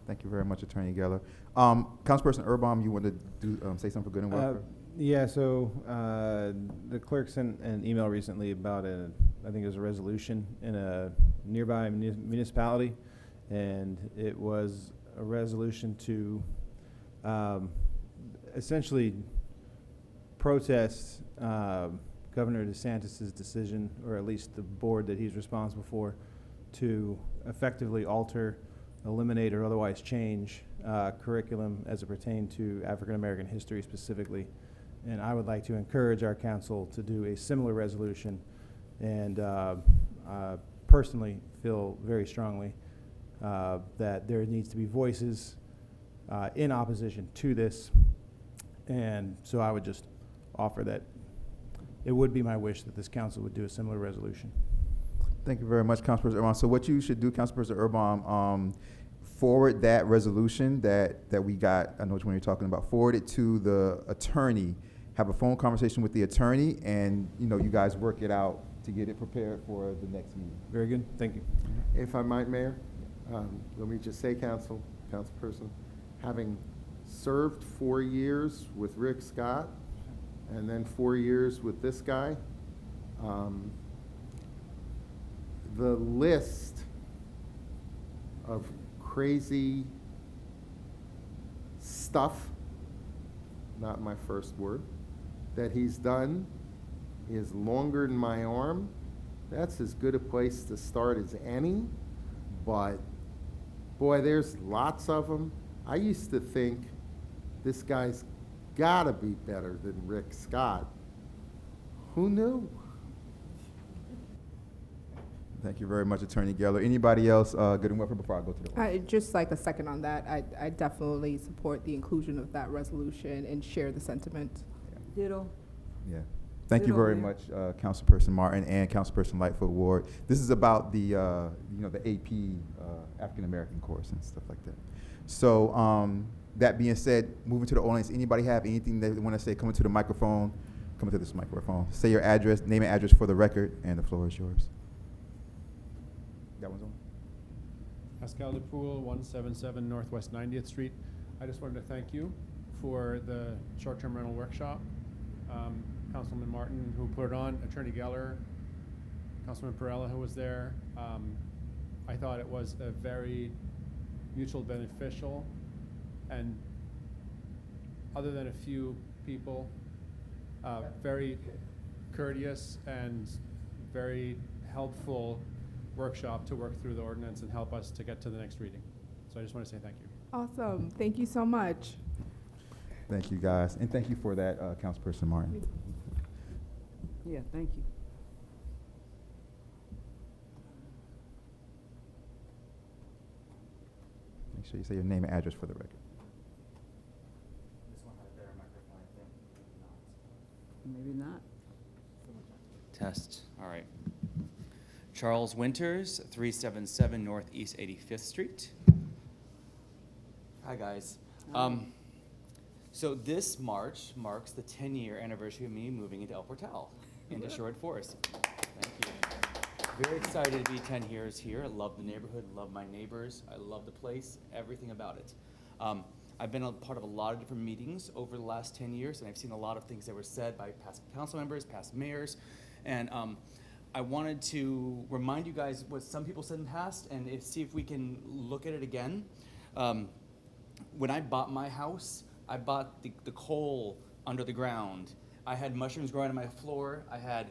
Thank you very much, Attorney Geller. Councilperson Urbom, you want to say something for good and welfare? Yeah, so the clerk sent an email recently about I think it was a resolution in a nearby municipality, and it was a resolution to essentially protest Governor DeSantis's decision, or at least the board that he's responsible for, to effectively alter, eliminate, or otherwise change curriculum as it pertained to African American history specifically. And I would like to encourage our council to do a similar resolution, and personally feel very strongly that there needs to be voices in opposition to this. And so I would just offer that it would be my wish that this council would do a similar resolution. Thank you very much, Councilperson Urbom. So what you should do, Councilperson Urbom, forward that resolution that we got, I know which one you're talking about, forward it to the attorney, have a phone conversation with the attorney, and you guys work it out to get it prepared for the next meeting. Very good, thank you. If I might, Mayor, let me just say, councilperson, having served 4 years with Rick Scott and then 4 years with this guy, the list of crazy stuff, not my first word, that he's done is longer than my arm. That's as good a place to start as any, but boy, there's lots of them. I used to think this guy's gotta be better than Rick Scott. Who knew? Thank you very much, Attorney Geller. Anybody else, good and welfare, before I go to the Just like a second on that, I definitely support the inclusion of that resolution and share the sentiment. Ditto. Yeah. Thank you Ditto, very Mayor. much, Councilperson Martin and Councilperson Lightfoot Ward. This is about the, the AP African American course and stuff like that. So, that being said, moving to the audience, anybody have anything they want to say? Come to the microphone. Come to this microphone. Say your address, name and address for the record, and the floor is yours. That one's on. Pascal DePoule, 177 Northwest 90th Street. I just wanted to thank you for the short-term rental workshop. Councilman Martin, who put it on, Attorney Geller, Councilman Perella, who was there. I thought it was a very mutual beneficial, and other than a few people, very courteous and very helpful workshop to work through the ordinance and help us to get to the next reading. So I just want to say thank you. Awesome. Thank you so much. Thank you, guys. And thank you for that, Councilperson Martin. Yeah, thank you. Make sure you say your name and address for the record. This one had a better microphone, I think. Maybe not. Test. All right. Charles Winters, 377 Northeast 85th Street. Hi, guys. So this March marks the 10-year anniversary of me moving into El Portal, into Sherwood Forest. Thank you. Very excited to be 10 years here. I love the neighborhood, love my neighbors. I love the place, everything about it. I've been a part of a lot of different meetings over the last 10 years, and I've seen a lot of things that were said by past council members, past mayors, and I wanted to remind you guys what some people said in the past and see if we can look at it again. When I bought my house, I bought the coal under the ground. I had mushrooms growing on my floor. I had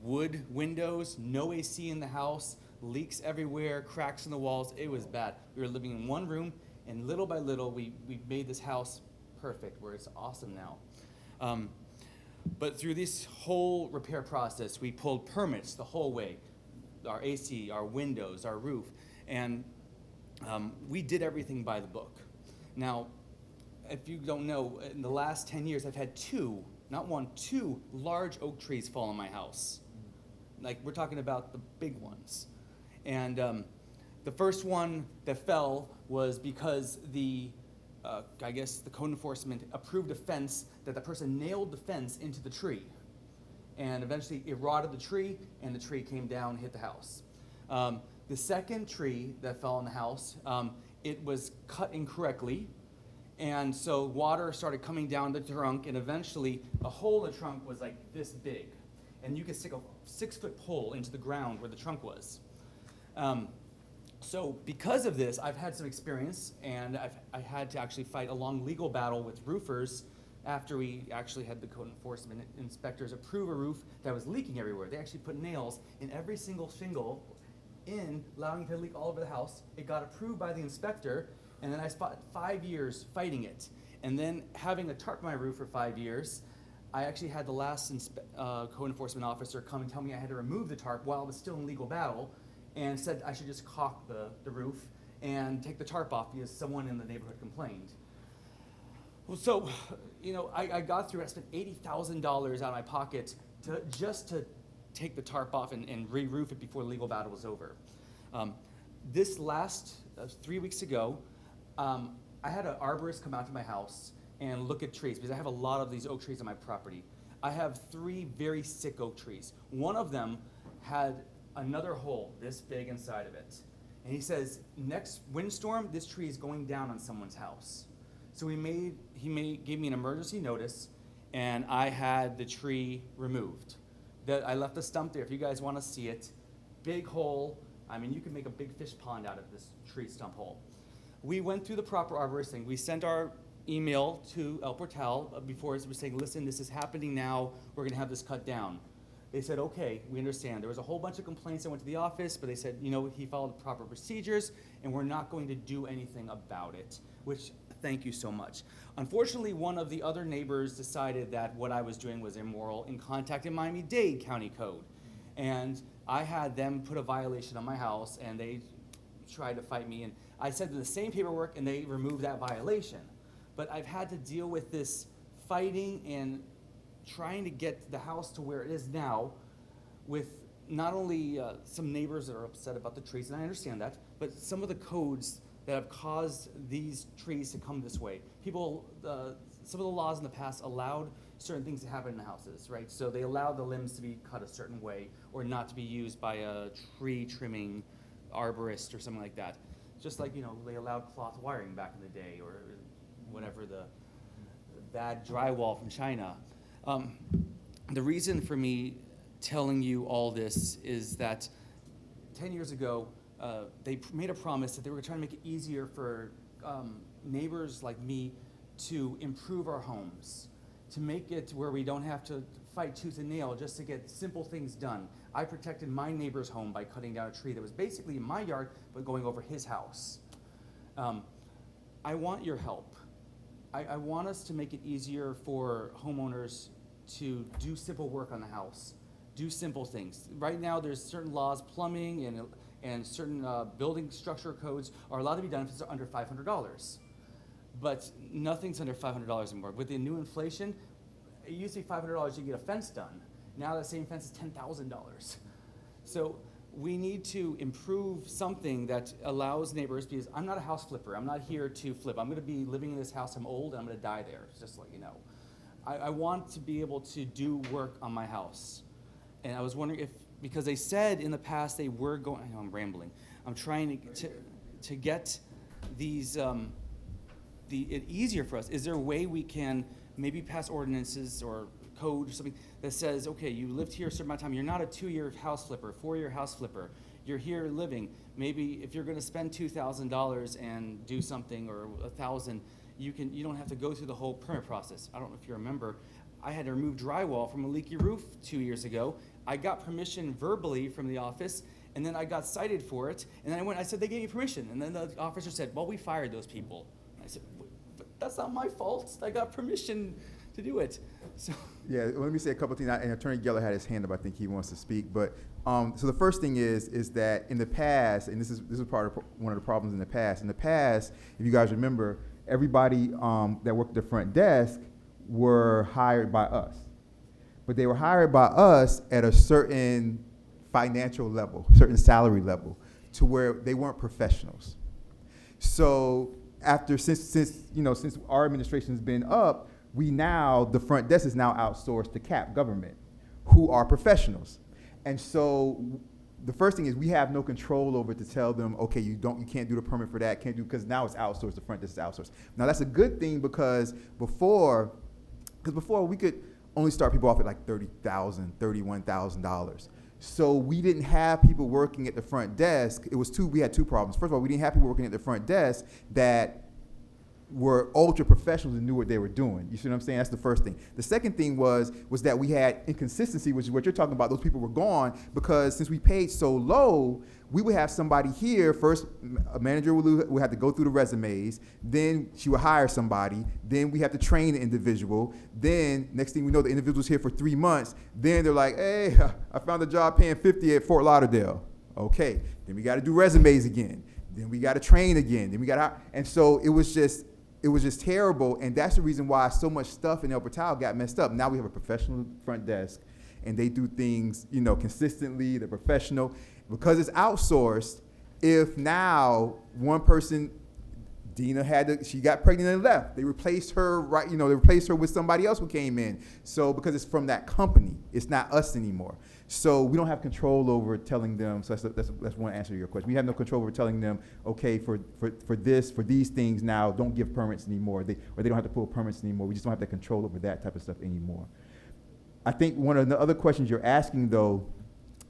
wood windows, no AC in the house, leaks everywhere, cracks in the walls. It was bad. We were living in one room, and little by little, we made this house perfect, where it's awesome now. But through this whole repair process, we pulled permits the whole way, our AC, our windows, our roof, and we did everything by the book. Now, if you don't know, in the last 10 years, I've had two large oak trees fall on my house. Like, we're talking about the big ones. And the first one that fell was because I guess the code enforcement approved a fence that the person nailed the fence into the tree. And eventually it rotted the tree, and the tree came down and hit the house. The second tree that fell on the house, it was cut incorrectly. And so water started coming down the trunk, and eventually a hole in the trunk was like this big. And you could stick a 6-foot pole into the ground where the trunk was. So because of this, I've had some experience, and I had to actually fight a long legal battle with roofers after we actually had the code enforcement inspectors approve a roof that was leaking everywhere. They actually put nails in every single shingle allowing it to leak all over the house. It got approved by the inspector, and then I spent 5 years fighting it. And then having a tarp on my roof for 5 years, I actually had the last code enforcement officer come and tell me I had to remove the tarp while I was still in legal battle, and said I should just caulk the roof and take the tarp off because someone in the neighborhood complained. Well, so, I got through it. I spent $80,000 out of my pocket just to take the tarp off and re-roof it before the legal battle was over. This last 3 weeks ago, I had an arborist come out to my house and look at trees, because I have a lot of these oak trees on my property. I have 3 very sick oak trees. One of them had another hole this big inside of it. And he says, next windstorm, this tree is going down on someone's house. So he gave me an emergency notice, and I had the tree removed. I left the stump there. If you guys want to see it, big hole. I mean, you can make a big fish pond out of this tree stump hole. We went through the proper arborist thing. We sent our email to El Portal before we were saying, listen, this is happening now. We're going to have this cut down. They said, okay, we understand. There was a whole bunch of complaints that went to the office, but they said, he followed the proper procedures, and we're not going to do anything about it, which, thank you so much. Unfortunately, one of the other neighbors decided that what I was doing was immoral and contacted Miami-Dade County Code. And I had them put a violation on my house, and they tried to fight me, and I sent them the same paperwork, and they removed that violation. But I've had to deal with this fighting and trying to get the house to where it is now with not only some neighbors that are upset about the trees, and I understand that, but some of the codes that have caused these trees to come this way. People, some of the laws in the past allowed certain things to happen in the houses, right? So they allowed the limbs to be cut a certain way or not to be used by a tree trimming arborist or something like that. Just like, you know, they allowed cloth wiring back in the day or whatever, the bad drywall from China. The reason for me telling you all this is that 10 years ago, they made a promise that they were trying to make it easier for neighbors like me to improve our homes, to make it where we don't have to fight tooth and nail just to get simple things done. I protected my neighbor's home by cutting down a tree that was basically in my yard, but going over his house. I want your help. I want us to make it easier for homeowners to do simple work on the house, do simple things. Right now, there's certain laws, plumbing and certain building structure codes are allowed to be done if it's under $500. But nothing's under $500 anymore. With the new inflation, it used to be $500 to get a fence done. Now that same fence is $10,000. So we need to improve something that allows neighbors, because I'm not a house flipper. I'm not here to flip. I'm gonna be living in this house. I'm old and I'm gonna die there, just to let you know. I want to be able to do work on my house. And I was wondering if, because they said in the past they were going, I know I'm rambling. I'm trying to get these, it easier for us. Is there a way we can maybe pass ordinances or code or something that says, okay, you lived here a certain amount of time, you're not a 2-year house flipper, 4-year house flipper, you're here living. Maybe if you're gonna spend $2,000 and do something, or $1,000, you don't have to go through the whole permit process. I don't know if you remember, I had to remove drywall from a leaky roof 2 years ago. I got permission verbally from the office, and then I got cited for it, and then I said they gave me permission, and then the officer said, well, we fired those people. And I said, but that's not my fault. I got permission to do it. So. Yeah, let me say a couple of things. And Attorney Geller had his hand up. I think he wants to speak. But so the first thing is that in the past, and this is part of one of the problems in the past. In the past, if you guys remember, everybody that worked at the front desk were hired by us, but they were hired by us at a certain financial level, certain salary level, to where they weren't professionals. So since our administration has been up, the front desk is now outsourced to CAP government, who are professionals. And so the first thing is we have no control over it to tell them, okay, you can't do the permit for that, because now it's outsourced, the front desk is outsourced. Now that's a good thing, because before we could only start people off at like $30,000, $31,000. So we didn't have people working at the front desk. We had two problems. First of all, we didn't have people working at the front desk that were ultra professionals and knew what they were doing. You see what I'm saying? That's the first thing. The second thing was that we had inconsistency, which is what you're talking about. Those people were gone because since we paid so low, we would have somebody here. First, a manager would have to go through the resumes. Then she would hire somebody. Then we have to train the individual. Then next thing we know, the individual's here for 3 months. Then they're like, hey, I found a job paying $50 at Fort Lauderdale. Okay. Then we got to do resumes again. Then we got to train again. Then we got to, and so it was just terrible, and that's the reason why so much stuff in El Portal got messed up. Now we have a professional front desk, and they do things, consistently. They're professional. Because it's outsourced, if now one person, Dina she got pregnant and left, they replaced her, right? They replaced her with somebody else who came in. So because it's from that company, it's not us anymore. So we don't have control over telling them. So that's one answer to your question. We have no control over telling them, okay, for these things now, don't give permits anymore. They don't have to pull permits anymore. We just don't have that control over that type of stuff anymore. I think one of the other questions you're asking though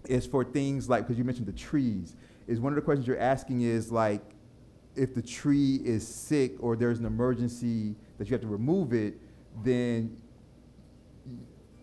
is for things like, because you mentioned the trees, is one of the questions you're asking is like, if the tree is sick or there's an emergency that you have to remove it, then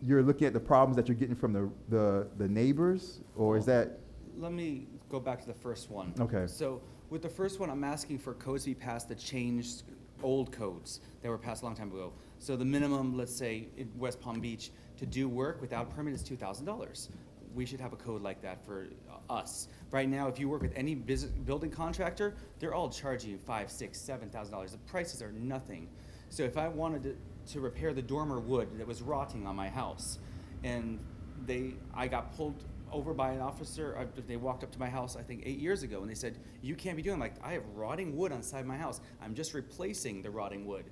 you're looking at the problems that you're getting from the neighbors, or is that? Let me go back to the first one. Okay. So with the first one, I'm asking for codes to be passed that changed old codes that were passed a long time ago. So the minimum, let's say in West Palm Beach, to do work without permit is $2,000. we should have a code like that for us. Right now, if you work with any building contractor, they're all charging you $5,000, $6,000, $7,000. The prices are nothing. So if I wanted to repair the dormer wood that was rotting on my house, and I got pulled over by an officer, they walked up to my house, I think 8 years ago, and they said, you can't be doing, I'm like, I have rotting wood inside my house. I'm just replacing the rotting wood.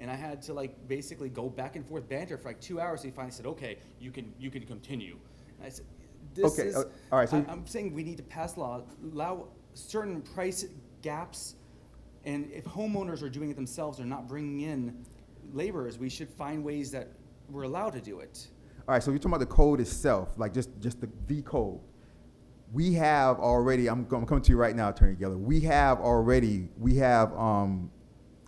And I had to like basically go back and forth banter for like 2 hours. He finally said, okay, you can continue. And I said, this Okay, is, all right, so- I'm saying we need to pass law, allow certain price gaps, and if homeowners are doing it themselves or not bringing in laborers, we should find ways that we're allowed to do it. All right, so you're talking about the code itself, like just the code. We have already, I'm coming to you right now, Attorney Geller. We have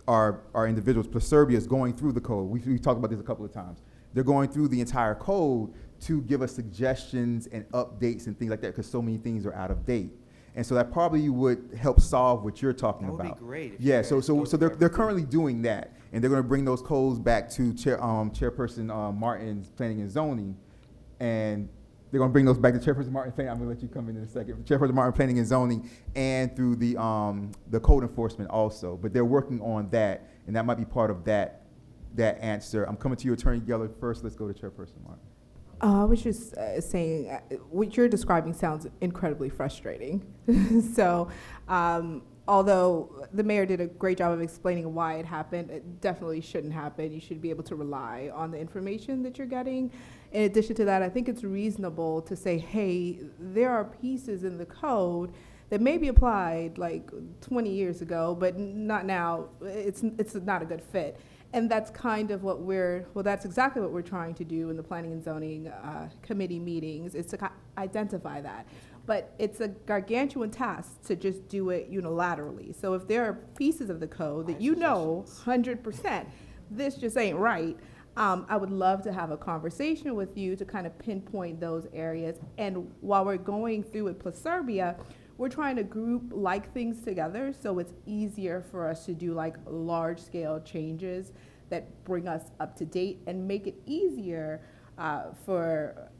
our individuals, Placerbia is going through the code. We've talked about this a couple of times. They're going through the entire code to give us suggestions and updates and things like that, because so many things are out of date. And so that probably would help solve what you're talking That would be about. great if you Yeah, guys so go through they're everything. currently doing that, and they're going to bring those codes back to Chairperson Martin's Planning and Zoning, and they're going to bring those back to Chairperson Martin Planning. I'm going to let you come in a second. Chairperson Martin Planning and Zoning, and through the code enforcement also. But they're working on that, and that might be part of that answer. I'm coming to you, Attorney Geller, first. Let's go to Chairperson Martin. I was just saying, what you're describing sounds incredibly frustrating. So, although the mayor did a great job of explaining why it happened, it definitely shouldn't happen. You should be able to rely on the information that you're getting. In addition to that, I think it's reasonable to say, hey, there are pieces in the code that may be applied like 20 years ago, but not now. It's not a good fit. And that's kind of that's exactly what we're trying to do in the Planning and Zoning Committee meetings, is to identify that. But it's a gargantuan task to just do it unilaterally. So if there are pieces of the code that you know 100%, this just ain't right, I would love to have a conversation with you to kind of pinpoint those areas. And while we're going through with Placerbia, we're trying to group like things together so it's easier for us to do like large scale changes that bring us up to date and make it easier for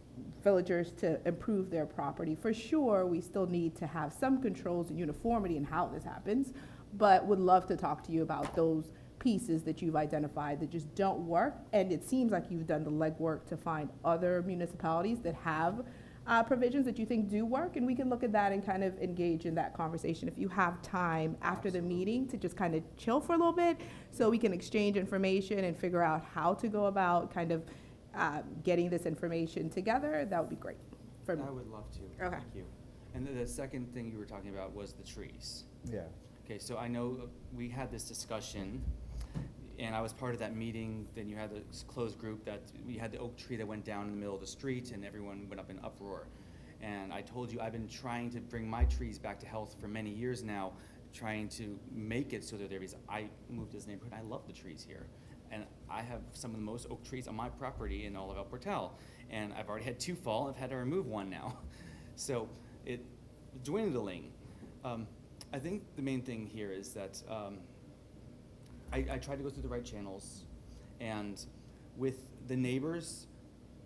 villagers to improve their property. For sure, we still need to have some controls and uniformity in how this happens, but would love to talk to you about those pieces that you've identified that just don't work. And it seems like you've done the legwork to find other municipalities that have provisions that you think do work, and we can look at that and kind of engage in that conversation if you have time after the meeting to just kind of chill for a little bit, so we can exchange information and figure out how to go about kind of getting this information together. That would be great for me. I would love to. Okay. Thank you. And the second thing you were talking about was the trees. Yeah. Okay, so I know we had this discussion, and I was part of that meeting. Then you had the closed group that we had the oak tree that went down in the middle of the street, and everyone went up in uproar. And I told you I've been trying to bring my trees back to health for many years now, trying to make it so that there is. I moved to this neighborhood. I love the trees here, and I have some of the most oak trees on my property in all of El Portal. And I've already had 2 fall. I've had to remove 1 now, so it dwindling. I think the main thing here is that. I tried to go through the right channels, and with the neighbors,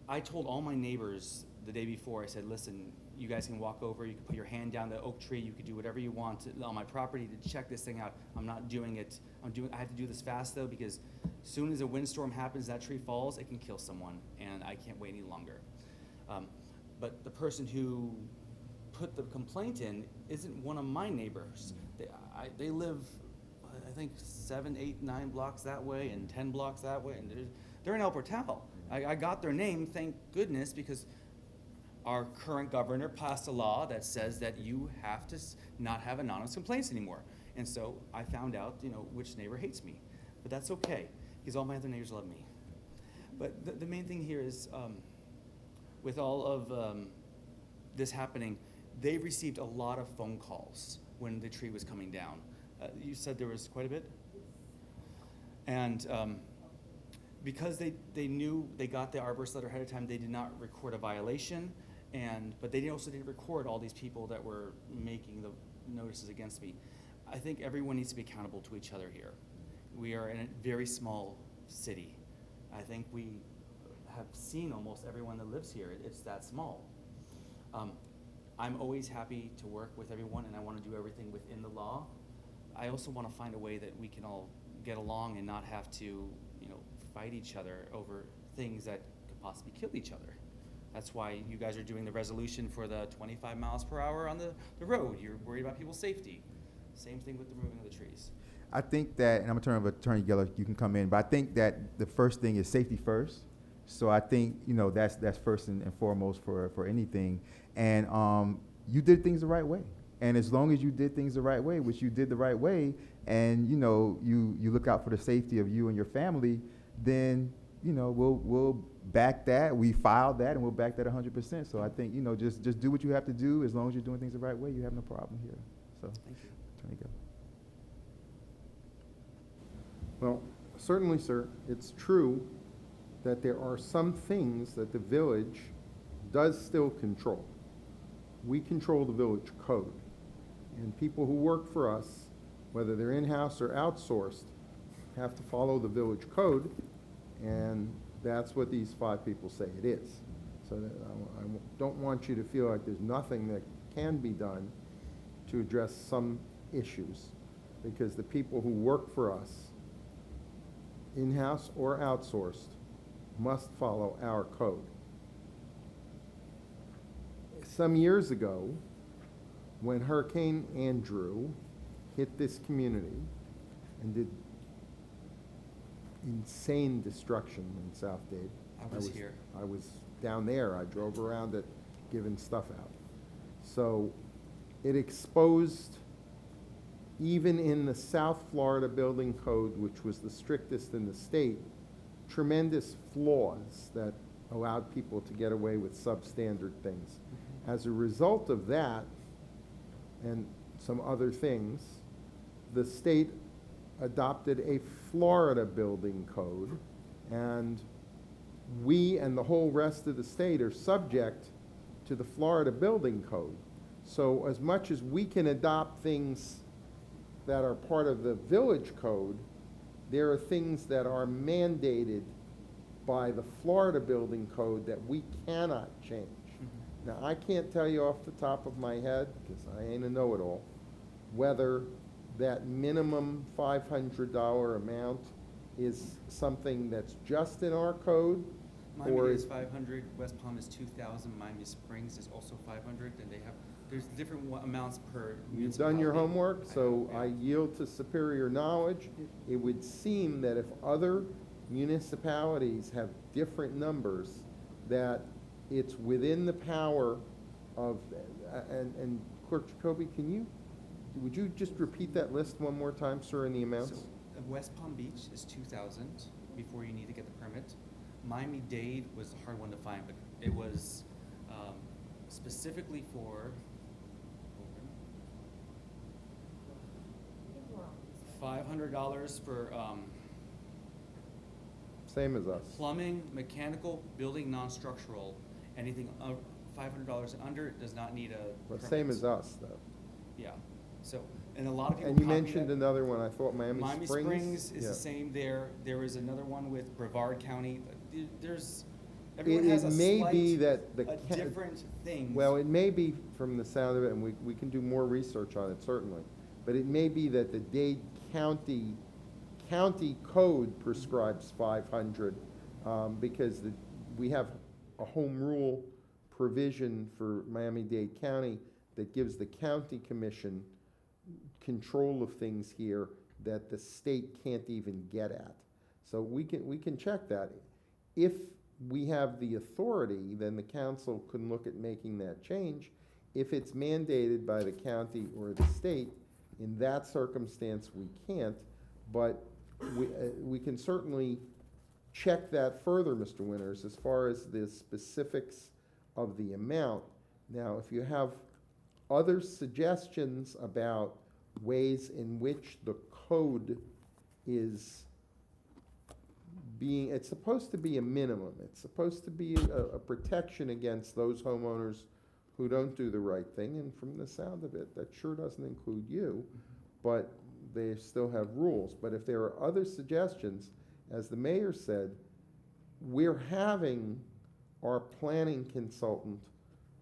I told all my neighbors the day before, I said, listen, you guys can walk over, you can put your hand down the oak tree, you could do whatever you want on my property to check this thing out. I'm not doing it, I have to do this fast though, because as soon as a windstorm happens, that tree falls, it can kill someone, and I can't wait any longer. But the person who put the complaint in isn't one of my neighbors. They live, I think 7, 8, 9 blocks that way and 10 blocks that way, and they're in El Portal. I got their name, thank goodness, because our current governor passed a law that says that you have to not have anonymous complaints anymore. And so I found out, which neighbor hates me, but that's okay, because all my other neighbors love me. But the main thing here is, with all of this happening, they received a lot of phone calls when the tree was coming down. You said there was quite a bit? And because they knew they got the arborist letter ahead of time, they did not record a violation, but they also didn't record all these people that were making the notices against me. I think everyone needs to be accountable to each other here. We are in a very small city. I think we have seen almost everyone that lives here. It's that small. I'm always happy to work with everyone, and I want to do everything within the law. I also want to find a way that we can all get along and not have to, you know, fight each other over things that could possibly kill each other. That's why you guys are doing the resolution for the 25 miles per hour on the road. You're worried about people's safety. Same thing with the removing of the trees. I think that, and I'm gonna turn over to Attorney Geller, you can come in, but I think that the first thing is safety first. So I think, you know, that's first and foremost for anything. And you did things the right way. And as long as you did things the right way, which you did the right way, and you know, you look out for the safety of you and your family, then, you know, we'll back that. We filed that and we'll back that 100%. So I think, you know, just do what you have to do. As long as you're doing things the right way, you have no problem here. So, Thank you. Attorney Geller. Well, certainly, sir, it's true that there are some things that the village does still control. We control the village code. And people who work for us, whether they're in-house or outsourced, have to follow the village code, and that's what these 5 people say it is. So that I don't want you to feel like there's nothing that can be done to address some issues, because the people who work for us, in-house or outsourced, must follow our code. Some years ago, when Hurricane Andrew hit this community and did insane destruction in South Dade. I was here. I was down there. I drove around it, giving stuff out. So it exposed, even in the South Florida Building Code, which was the strictest in the state, tremendous flaws that allowed people to get away with substandard things. As a result of that, and some other things, the state adopted a Florida building code, and we and the whole rest of the state are subject to the Florida building code. So as much as we can adopt things that are part of the village code, there are things that are mandated by the Florida building code that we cannot change. Now, I can't tell you off the top of my head, because I ain't a know-it-all, whether that minimum $500 amount is something that's just in our code, Miami or is 500, West Palm is 2,000, Miami Springs is also 500, and there's different amounts per you've done your municipality. homework, so Yeah. I yield to superior knowledge. It would seem that if other municipalities have different numbers, that it's within the power of, and Clerk Jacoby, would you just repeat that list one more time, sir, in the amounts? So, West Palm Beach is 2,000 before you need to get the permit. Miami-Dade was a hard one to find, but it was specifically for $500 for Same as us. plumbing, mechanical, building, non-structural. Anything $500 and under does not need a But permit. same as us, though. Yeah, so, and a lot of people And you copy mentioned that. another one, I thought Miami Springs. Miami Springs is Yeah. the same there. There is another one with Brevard County. There's, everyone It has a may slight, be that the a different thing. Well, it may be from the sound of it, and we can do more research on it, certainly. But it may be that the Dade County code prescribes 500, because we have a home rule provision for Miami-Dade County that gives the county commission control of things here that the state can't even get at. So we can check that. If we have the authority, then the council can look at making that change. If it's mandated by the county or the state, in that circumstance, we can't, but we can certainly check that further, Mr. Winters, as far as the specifics of the amount. Now, if you have other suggestions about ways in which the code is being, it's supposed to be a minimum. It's supposed to be a protection against those homeowners who don't do the right thing, and from the sound of it, that sure doesn't include you, but they still have rules. But if there are other suggestions, as the mayor said, we're having our planning consultant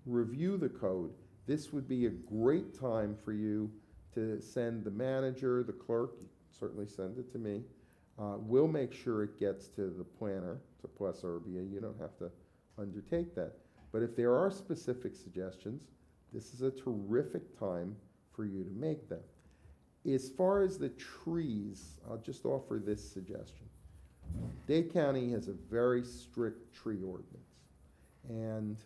review the code. This would be a great time for you to send the manager, the clerk, certainly send it to me. We'll make sure it gets to the planner, to Plus Urbia. You don't have to undertake that. But if there are specific suggestions, this is a terrific time for you to make them. As far as the trees, I'll just offer this suggestion. Dade County has a very strict tree ordinance. And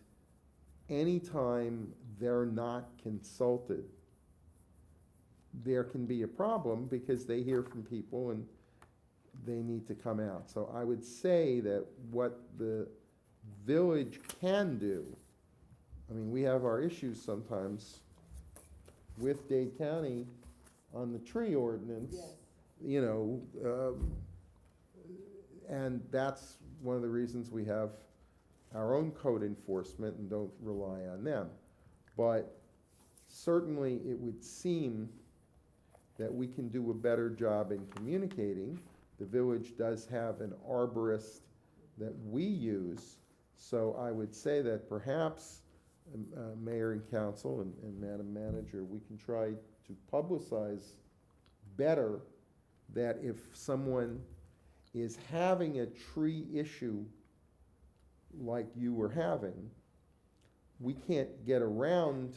anytime they're not consulted, there can be a problem because they hear from people and they need to come out. So I would say that what the village can do, I mean, we have our issues sometimes with Dade County on the tree ordinance, you know, and that's one of the reasons we have our own code enforcement and don't rely on them. But certainly it would seem that we can do a better job in communicating. The village does have an arborist that we use, so I would say that perhaps Mayor and Council and Madam Manager, we can try to publicize better that if someone is having a tree issue like you were having, we can't get around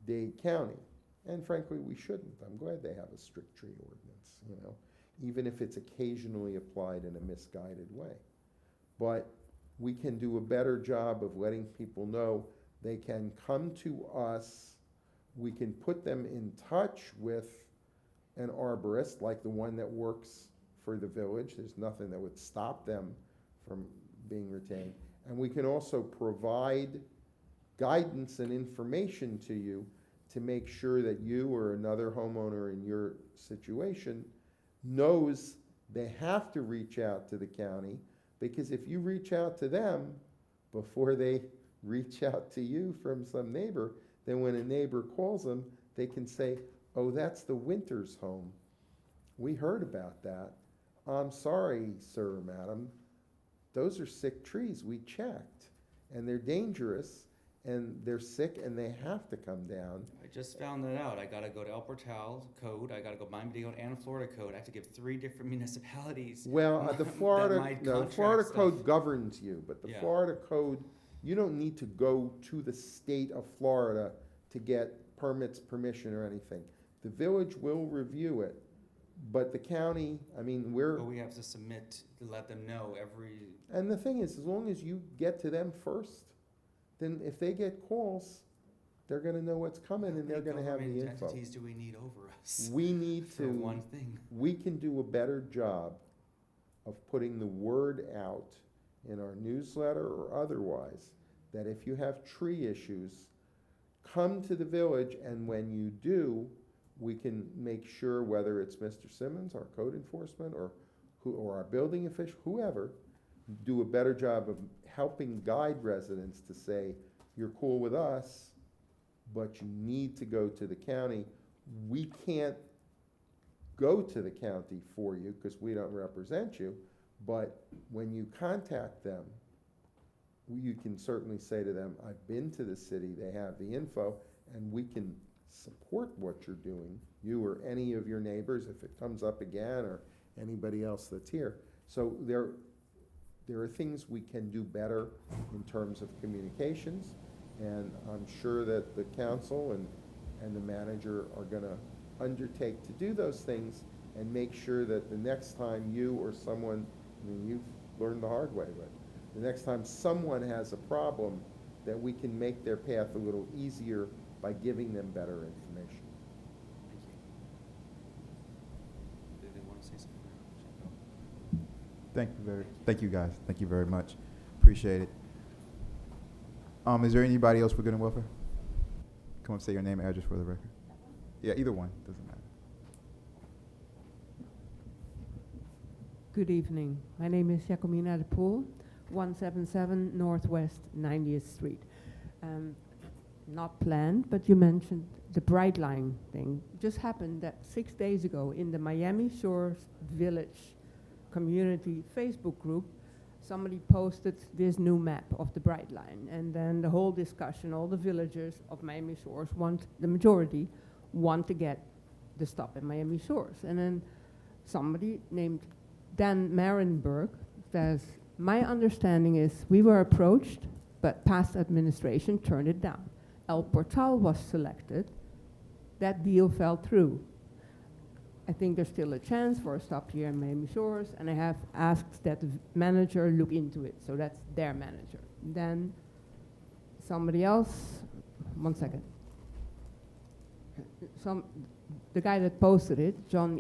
Dade County. And frankly, we shouldn't. I'm glad they have a strict tree ordinance, you know, even if it's occasionally applied in a misguided way. But we can do a better job of letting people know they can come to us. We can put them in touch with an arborist like the one that works for the village. There's nothing that would stop them from being retained. And we can also provide guidance and information to you to make sure that you or another homeowner in your situation knows they have to reach out to the county, because if you reach out to them before they reach out to you from some neighbor, then when a neighbor calls them, they can say, oh, that's the Winters home. We heard about that. I'm sorry, sir or madam. Those are sick trees. We checked. And they're dangerous, and they're sick, and they have to come down. I just found that out. I gotta go to El Portal code, I gotta go Miami-Dade and Florida code. I have to give 3 different municipalities. Well, the that Florida, my no, the contract Florida stuff. code governs you, but the Yeah. Florida code, you don't need to go to the state of Florida to get permits, permission, or anything. The village will review it, but the county, I mean, But we have to submit to let them know every, and the thing is, as long as you get to them first, then if they get calls, they're gonna know what's coming and they're gonna have the government info. entities do we need over us We need for to, one thing? we can do a better job of putting the word out in our newsletter or otherwise, that if you have tree issues, come to the village, and when you do, we can make sure, whether it's Mr. Simmons, our code enforcement, or our building official, whoever, do a better job of helping guide residents to say, you're cool with us, but you need to go to the county. We can't go to the county for you because we don't represent you, but when you contact them, you can certainly say to them, I've been to the city, they have the info, and we can support what you're doing, you or any of your neighbors, if it comes up again, or anybody else that's here. So there are things we can do better in terms of communications, and I'm sure that the council and the manager are gonna undertake to do those things and make sure that the next time you or someone, I mean, you've learned the hard way, but the next time someone has a problem, that we can make their path a little easier by giving them better information. Thank you. Did they want to say something? Thank you guys. Thank you very much. Appreciate it. Is there anybody else for Good and Welfare? Come up, say your name and address for the record. Yeah, either one, doesn't matter. Good evening. My name is Jacomina de Poel, 177 Northwest 90th Street. Not planned, but you mentioned the Bright Line thing. It just happened that 6 days ago in the Miami Shores Village community Facebook group, somebody posted this new map of the Brightline, and then the whole discussion, all the villagers of Miami Shores the majority want to get the stop in Miami Shores. And then somebody named Dan Marenberg says, my understanding is we were approached, but past administration turned it down. El Portal was selected. That deal fell through. I think there's still a chance for a stop here in Miami Shores, and I have asked that the manager look into it. So that's their manager. Then somebody else, 1 second. The guy that posted it, John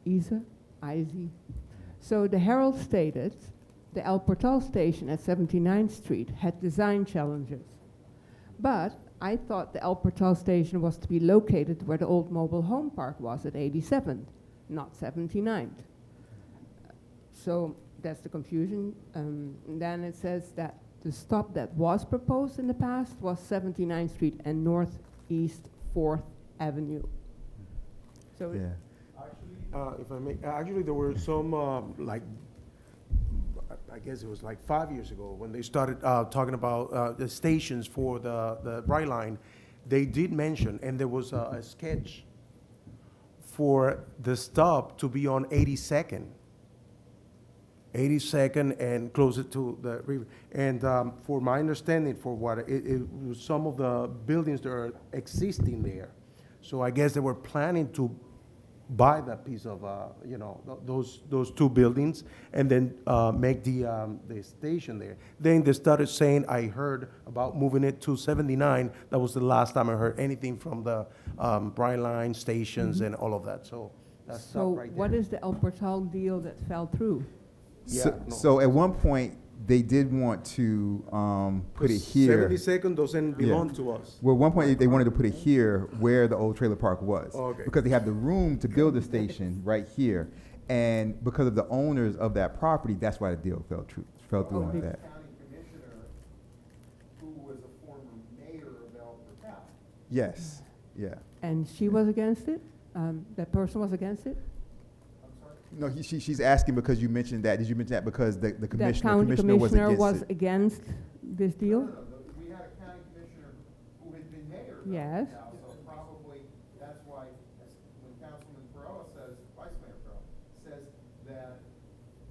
Izzy. So the Herald stated the El Portal station at 79th Street had design challenges. But I thought the El Portal station was to be located where the old mobile home park was at 87th, not 79th. So that's the confusion. And then it says that the stop that was proposed in the past was 79th Street and Northeast 4th Avenue. So Yeah. If I may, actually, there were some, I guess it was like 5 years ago, when they started talking about the stations for the Brightline, they did mention, and there was a sketch for the stop to be on 82nd. 82nd and closer to the river. And for my understanding, for what it was some of the buildings that are existing there. So I guess they were planning to buy that piece of, those two buildings and then make the station there. Then they started saying, I heard about moving it to 79. That was the last time I heard anything from the Brightline stations and all of that. So that's so right there. what is the El Portal deal that fell through? So at one point, they did want to put it here. 72nd doesn't belong to us. Well, at one point, they wanted to put it here where the old trailer park was. Okay. Because they have the room to build the station right here. And because of the owners of that property, that's why the deal fell through on that. County commissioner who was a former mayor of El Portal. Yes, yeah. And she was against it? That person was against it? No, she's asking because you mentioned that. Did you mention that because the That commissioner county was commissioner against was it? against this deal? We had a county commissioner who had been mayor of Yes. El Portal, so probably that's why when Councilman Perella says, Vice Mayor Perella says that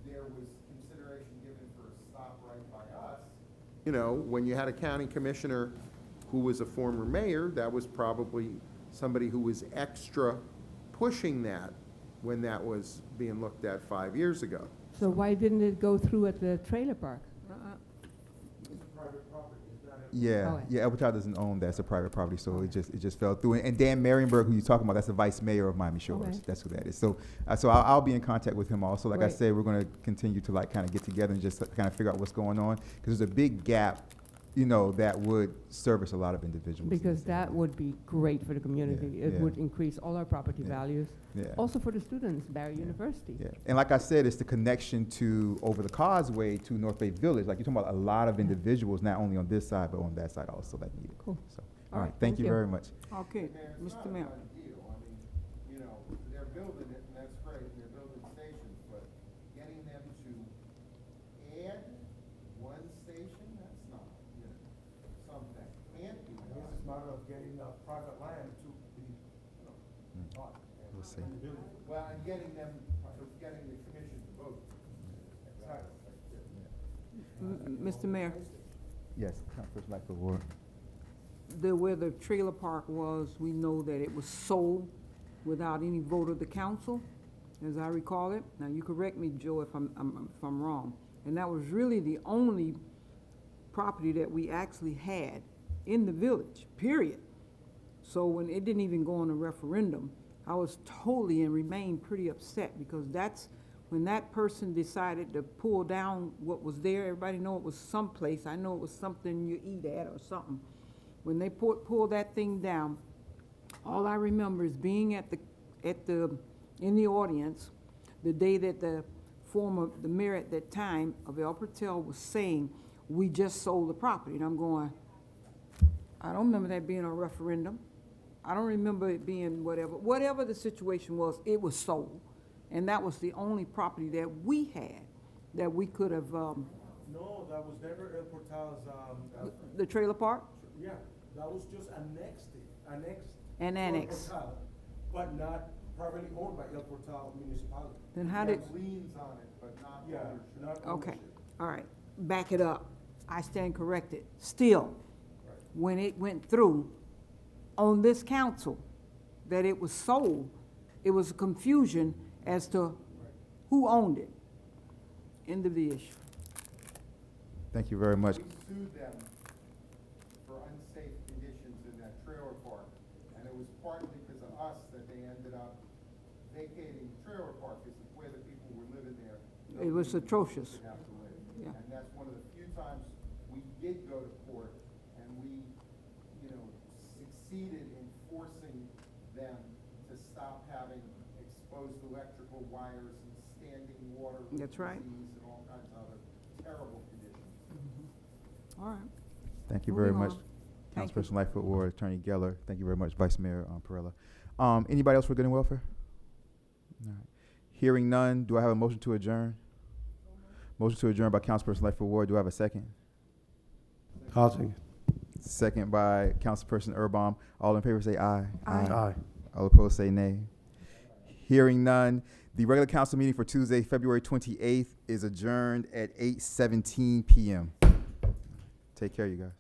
there was consideration given for a stop right by us. You know, when you had a county commissioner who was a former mayor, that was probably somebody who was extra pushing that when that was being looked at 5 years ago. So why didn't it go through at the trailer park? Yeah, Okay. yeah. El Portal doesn't own that; it's a private property, so it just fell through. And Dan Marienberg, who you're talking about, that's the vice mayor of Miami Shores. Okay. That's who that is. So, I'll be in contact with him also. Like I Great. said, we're going to continue to kind of get together and just kind of figure out what's going on because there's a big gap, that would service a lot of individuals. in Because this that area. would be great for the community. It yeah. would increase all our property Yeah. values. Yeah. Also for the students, Barry University. Yeah, and like I said, it's the connection to over the causeway to North Bay Village. Like you're talking about a lot of individuals, not only on this side but on that side also that need it. Cool. So, all right, thank you very much. Okay, Mr. Mayor. They're building it, and that's great, and they're building stations, but getting them to add one station, that's not, something that can't be done. This is a matter of getting private land to be, bought. We'll see. Well, and getting them, getting the commission to vote. Mr. Mayor, Yes, Councilor Blackfoot Ward. where the trailer park was, we know that it was sold without any vote of the council, as I recall it. Now, you correct me, Joe, if I'm wrong. And that was really the only property that we actually had in the village, period. So when it didn't even go on a referendum, I was totally and remained pretty upset because that's when that person decided to pull down what was there. Everybody know it was someplace. I know it was something you eat at or something. When they pulled that thing down, all I remember is being in the audience the day that the mayor at that time of El Portal was saying, we just sold the property. And I'm going, I don't remember that being a referendum. I don't remember it being whatever the situation was, it was sold. And that was the only property that we had that we could have No, that was never El Portal's, The trailer park? yeah, that was just annexed. An to El annex. Portal, but not privately owned by El Portal municipality. Then how did, Liens on it, but not Yeah, ownership. not okay, ownership. all right, back it up. I stand corrected. Still, when it went through on this council, that it was sold, it was a confusion as to who owned it. End of the issue. Thank you very much. We sued them for unsafe conditions in that trailer park, and it was partly because of us that they ended up vacating the trailer park, because where the people were living there. It was nobody atrocious. should have to live. Yeah. And that's one of the few times we did go to court, and we, succeeded in forcing them to stop having exposed electrical wires and standing water. That's right. disease and all kinds of other terrible conditions. All right. Thank you very Moving much, on. Thank you. Councilperson Lightfoot Ward, Attorney Geller. Thank you very much, Vice Mayor Perella. Anybody else for good and welfare? All right. Hearing none, do I have a motion to adjourn? Motion to adjourn by Councilperson Lightfoot Ward. Do I have a second? I'll take it. Second by Councilperson Erbaum. All in favor say aye. Aye. All opposed say nay. Hearing none, the regular council meeting for Tuesday, February 28th is adjourned at 8:17 p.m. Take care, you guys.